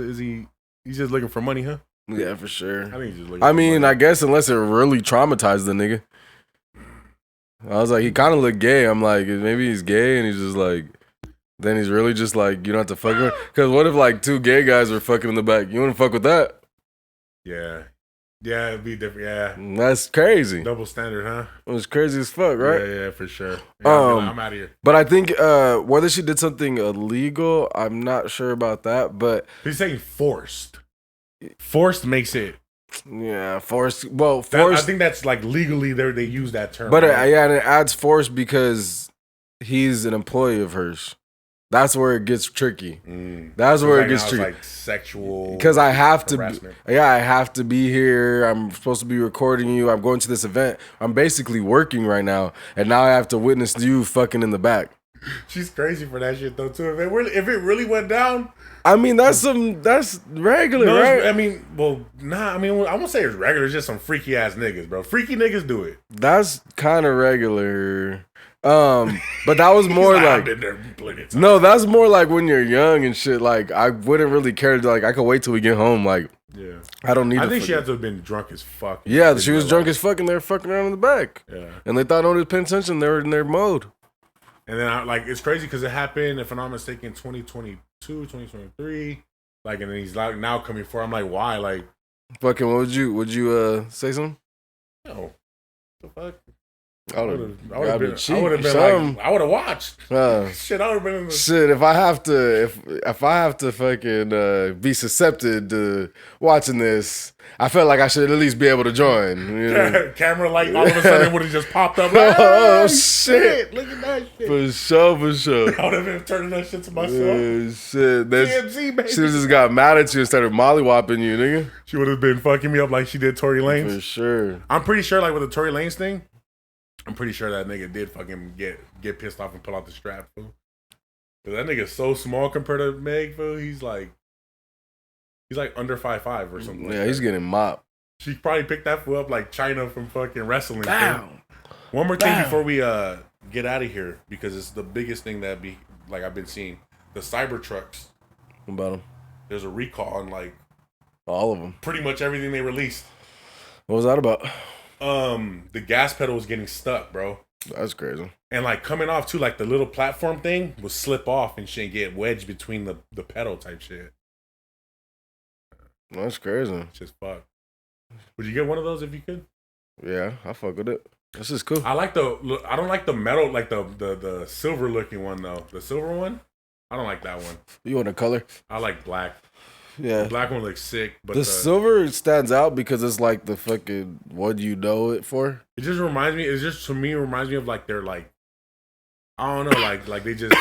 just looking for money, huh? Yeah, for sure. I think he's just looking. For money. I guess unless it really traumatized the nigga. I was like, he kind of looked gay. I'm like, maybe he's gay, and he's just like. Then he's really just like, you don't have to fuck with him. Because what if like two gay guys are fucking in the back? You want to fuck with that? Yeah, it'd be different. Yeah, that's crazy. Double standard, huh? It was crazy as fuck, right? Yeah, for sure. Yeah, I'm out of here. But I think whether she did something illegal, I'm not sure about that. But he's saying forced. Forced makes it. Yeah, forced. Well, forced. I think that's like legally they use that term. But right? And it adds forced because he's an employee of hers. That's where it gets tricky. That's where it gets tricky. Like sexual. Because I have harassment. I have to be here. I'm supposed to be recording you. I'm going to this event. I'm basically working right now, and now I have to witness you fucking in the back. She's crazy for that shit though too. If it really went down. I mean, that's regular, right? I mean, I won't say it's regular. It's just some freaky ass niggas, bro. Freaky niggas do it. That's kind of regular. But that was more like no, that's more like when you're young and shit. Like I wouldn't really care. Like I could wait till we get home. Like I don't need. I think she had to have been drunk as fuck. Yeah, she was drunk as fuck, and they were fucking around in the back. Yeah, and they thought nobody was paying attention. They were in their mode. And then it's crazy because it happened, if I'm not mistaken, 2022, 2023. Like, and then he's like now coming for. I'm like, why? Like, fucking. Would you say something? No, the fuck. I would have been I would have watched. Shit, I would have been in the shit. If I have to fucking be susceptible to watching this, I felt like I should at least be able to join. You know? Camera light all of a sudden would have just popped up. Like, oh shit! Look at that shit. For sure. I would have been turning that shit to myself. Shit, TMZ, baby. She just got mad at you and started mollywopping you, nigga. She would have been fucking me up like she did Tory Lanez. For sure. I'm pretty sure, like with the Tory Lanez thing. I'm pretty sure that nigga did fucking get pissed off and pull out the strap, fool. Cause that nigga's so small compared to Meg, fool. He's like under 5'5" or something. Yeah, like he's getting mopped. She probably picked that fool up like China from fucking wrestling. Bam. One more thing before we get out of here, because it's the biggest thing that I've been seeing. The Cybertrucks. What about them? There's a recall on like all of them. Pretty much everything they released. What was that about? The gas pedal was getting stuck, bro. That's crazy. And like coming off too, like the little platform thing would slip off and shit and get wedged between the pedal type shit. That's crazy. It's just fuck. Would you get one of those if you could? Yeah, I fuck with it. This is cool. I don't like the metal, like the silver looking one though. The silver one, I don't like that one. You want a color? I like black. Yeah, the black one looks sick, but the silver stands out because it's like the fucking what you know it for. It just reminds me. It's just to me it reminds me of like they're like I don't know, like they just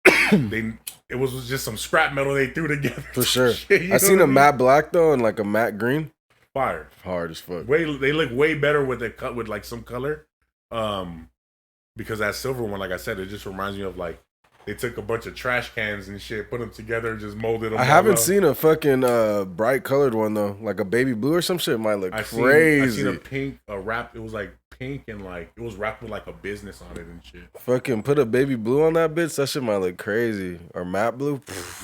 it was just some scrap metal they threw together for sure. Shit, I seen a matte black though and like a matte green. Fire, hard as fuck. They look way better with it cut with like some color, because that silver one, like I said, it just reminds me of like. They took a bunch of trash cans and shit, put them together, and just molded them. I haven't seen a fucking bright colored one though, like a baby blue or some shit. Might look crazy. I seen a pink, wrap. It was like pink and like it was wrapped with like a business on it and shit. Fucking put a baby blue on that bitch. That shit might look crazy. Or matte blue.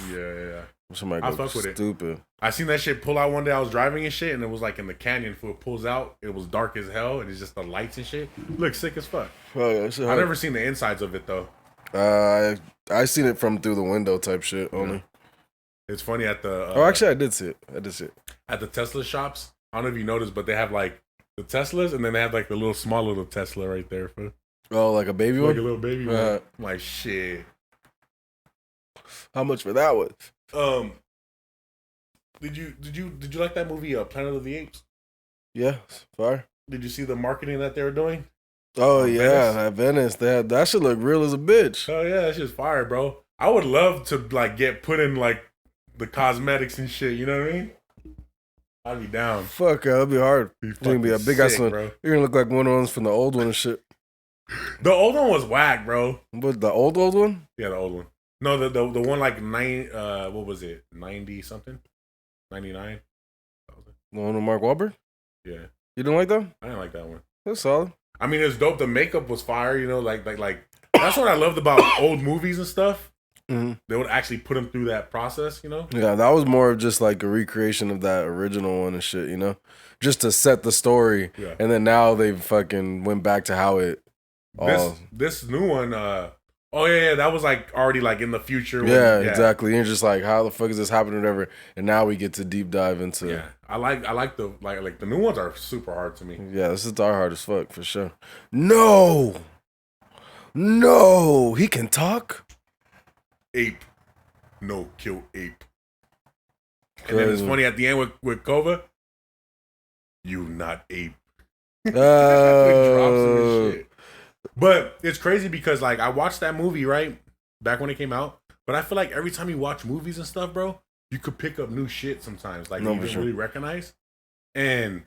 Yeah. Somebody I fuck with stupid. It. I seen that shit pull out one day. I was driving and shit, and it was like in the canyon. If it pulls out, it was dark as hell, and it's just the lights and shit. Looks sick as fuck. Oh, yeah, I never seen the insides of it though. I seen it from through the window type shit only. Yeah. It's funny at the. Actually, I did see it. At the Tesla shops. I don't know if you noticed, but they have like the Teslas, and then they have like the little small little Tesla right there. Oh, like a baby one. Like a little baby one. I'm like shit. How much for that one? Did you like that movie Planet of the Apes? Yeah, fire. Did you see the marketing that they were doing? Oh yeah, at Venice. That should look real as a bitch. Oh yeah, that shit's fire, bro. I would love to like get put in like the cosmetics and shit. You know what I mean? I'd be down. Fuck, that'd be hard. You're gonna be a big ass one. Bro. You're gonna look like one of the ones from the old one and shit. The old one was whack, bro. But the old one? Yeah, the old one. No, the one like what was it? 90 something? 99? The one with Mark Wahlberg? Yeah. You didn't like that? I didn't like that one. That's solid. I mean, it's dope. The makeup was fire, you know, like that's what I loved about old movies and stuff. Mm-hmm. They would actually put them through that process, you know? Yeah, that was more of just like a recreation of that original one and shit, you know? Just to set the story. Yeah. And then now they fucking went back to how it This new one, oh yeah, that was like already like in the future. Yeah, exactly. You're just like, how the fuck is this happening, whatever. And now we get to deep dive into. Yeah, I like the new ones are super hard to me. Yeah, this is die hard as fuck for sure. No, he can talk. Ape, no kill ape. And then it's funny at the end with Kova. You not ape. Drops him and shit. But it's crazy because like I watched that movie right back when it came out, but I feel like every time you watch movies and stuff, bro, you could pick up new shit sometimes, like you didn't really recognize. And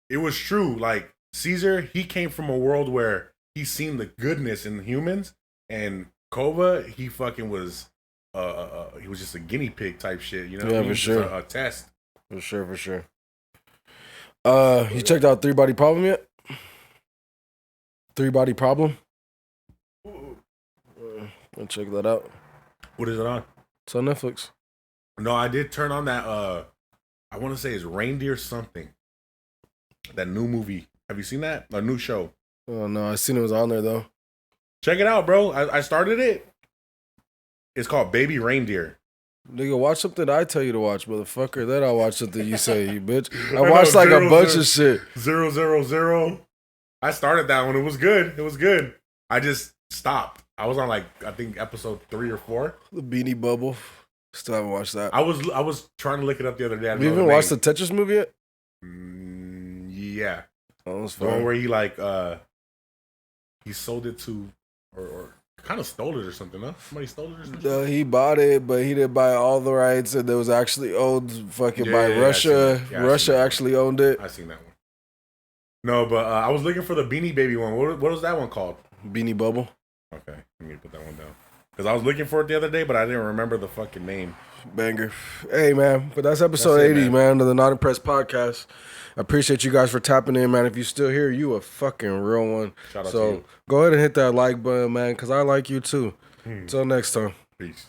it was true. Like Caesar, he came from a world where he's seen the goodness in humans, and Kova, he fucking was, he was just a guinea pig type shit, you know? Yeah, for sure. A test. For sure. You checked out 3 Body Problem yet? 3 Body Problem? I'll check that out. What is it on? It's on Netflix. No, I did turn on that, I want to say it's Reindeer something. That new movie. Have you seen that? A new show. Oh, no, I seen it was on there, though. Check it out, bro. I started it. It's called Baby Reindeer. Nigga, watch something I tell you to watch, motherfucker. Then I'll watch something you say, you bitch. I watched like a bunch of shit. 000. I started that one. It was good. I just stopped. I was on like I think episode 3 or 4. The Beanie Bubble. Still haven't watched that. I was trying to look it up the other day. Have you even watched the Tetris movie yet? Yeah. Oh, that's the one where he like he sold it to or kind of stole it or something, huh? Somebody stole it or something? He bought it, but he didn't buy all the rights, and it was actually owned fucking by Russia. Russia actually owned it. I seen that one. No, but I was looking for the Beanie Baby one. What was that one called? Beanie Bubble. Okay, let me put that one down. Because I was looking for it the other day, but I didn't remember the fucking name. Banger. Hey, man. But that's episode 80, man, of the Not Impressed podcast. I appreciate you guys for tapping in, man. If you're still here, you a fucking real one. Shout out to you. Go ahead and hit that like button, man, because I like you too. Until next time. Peace.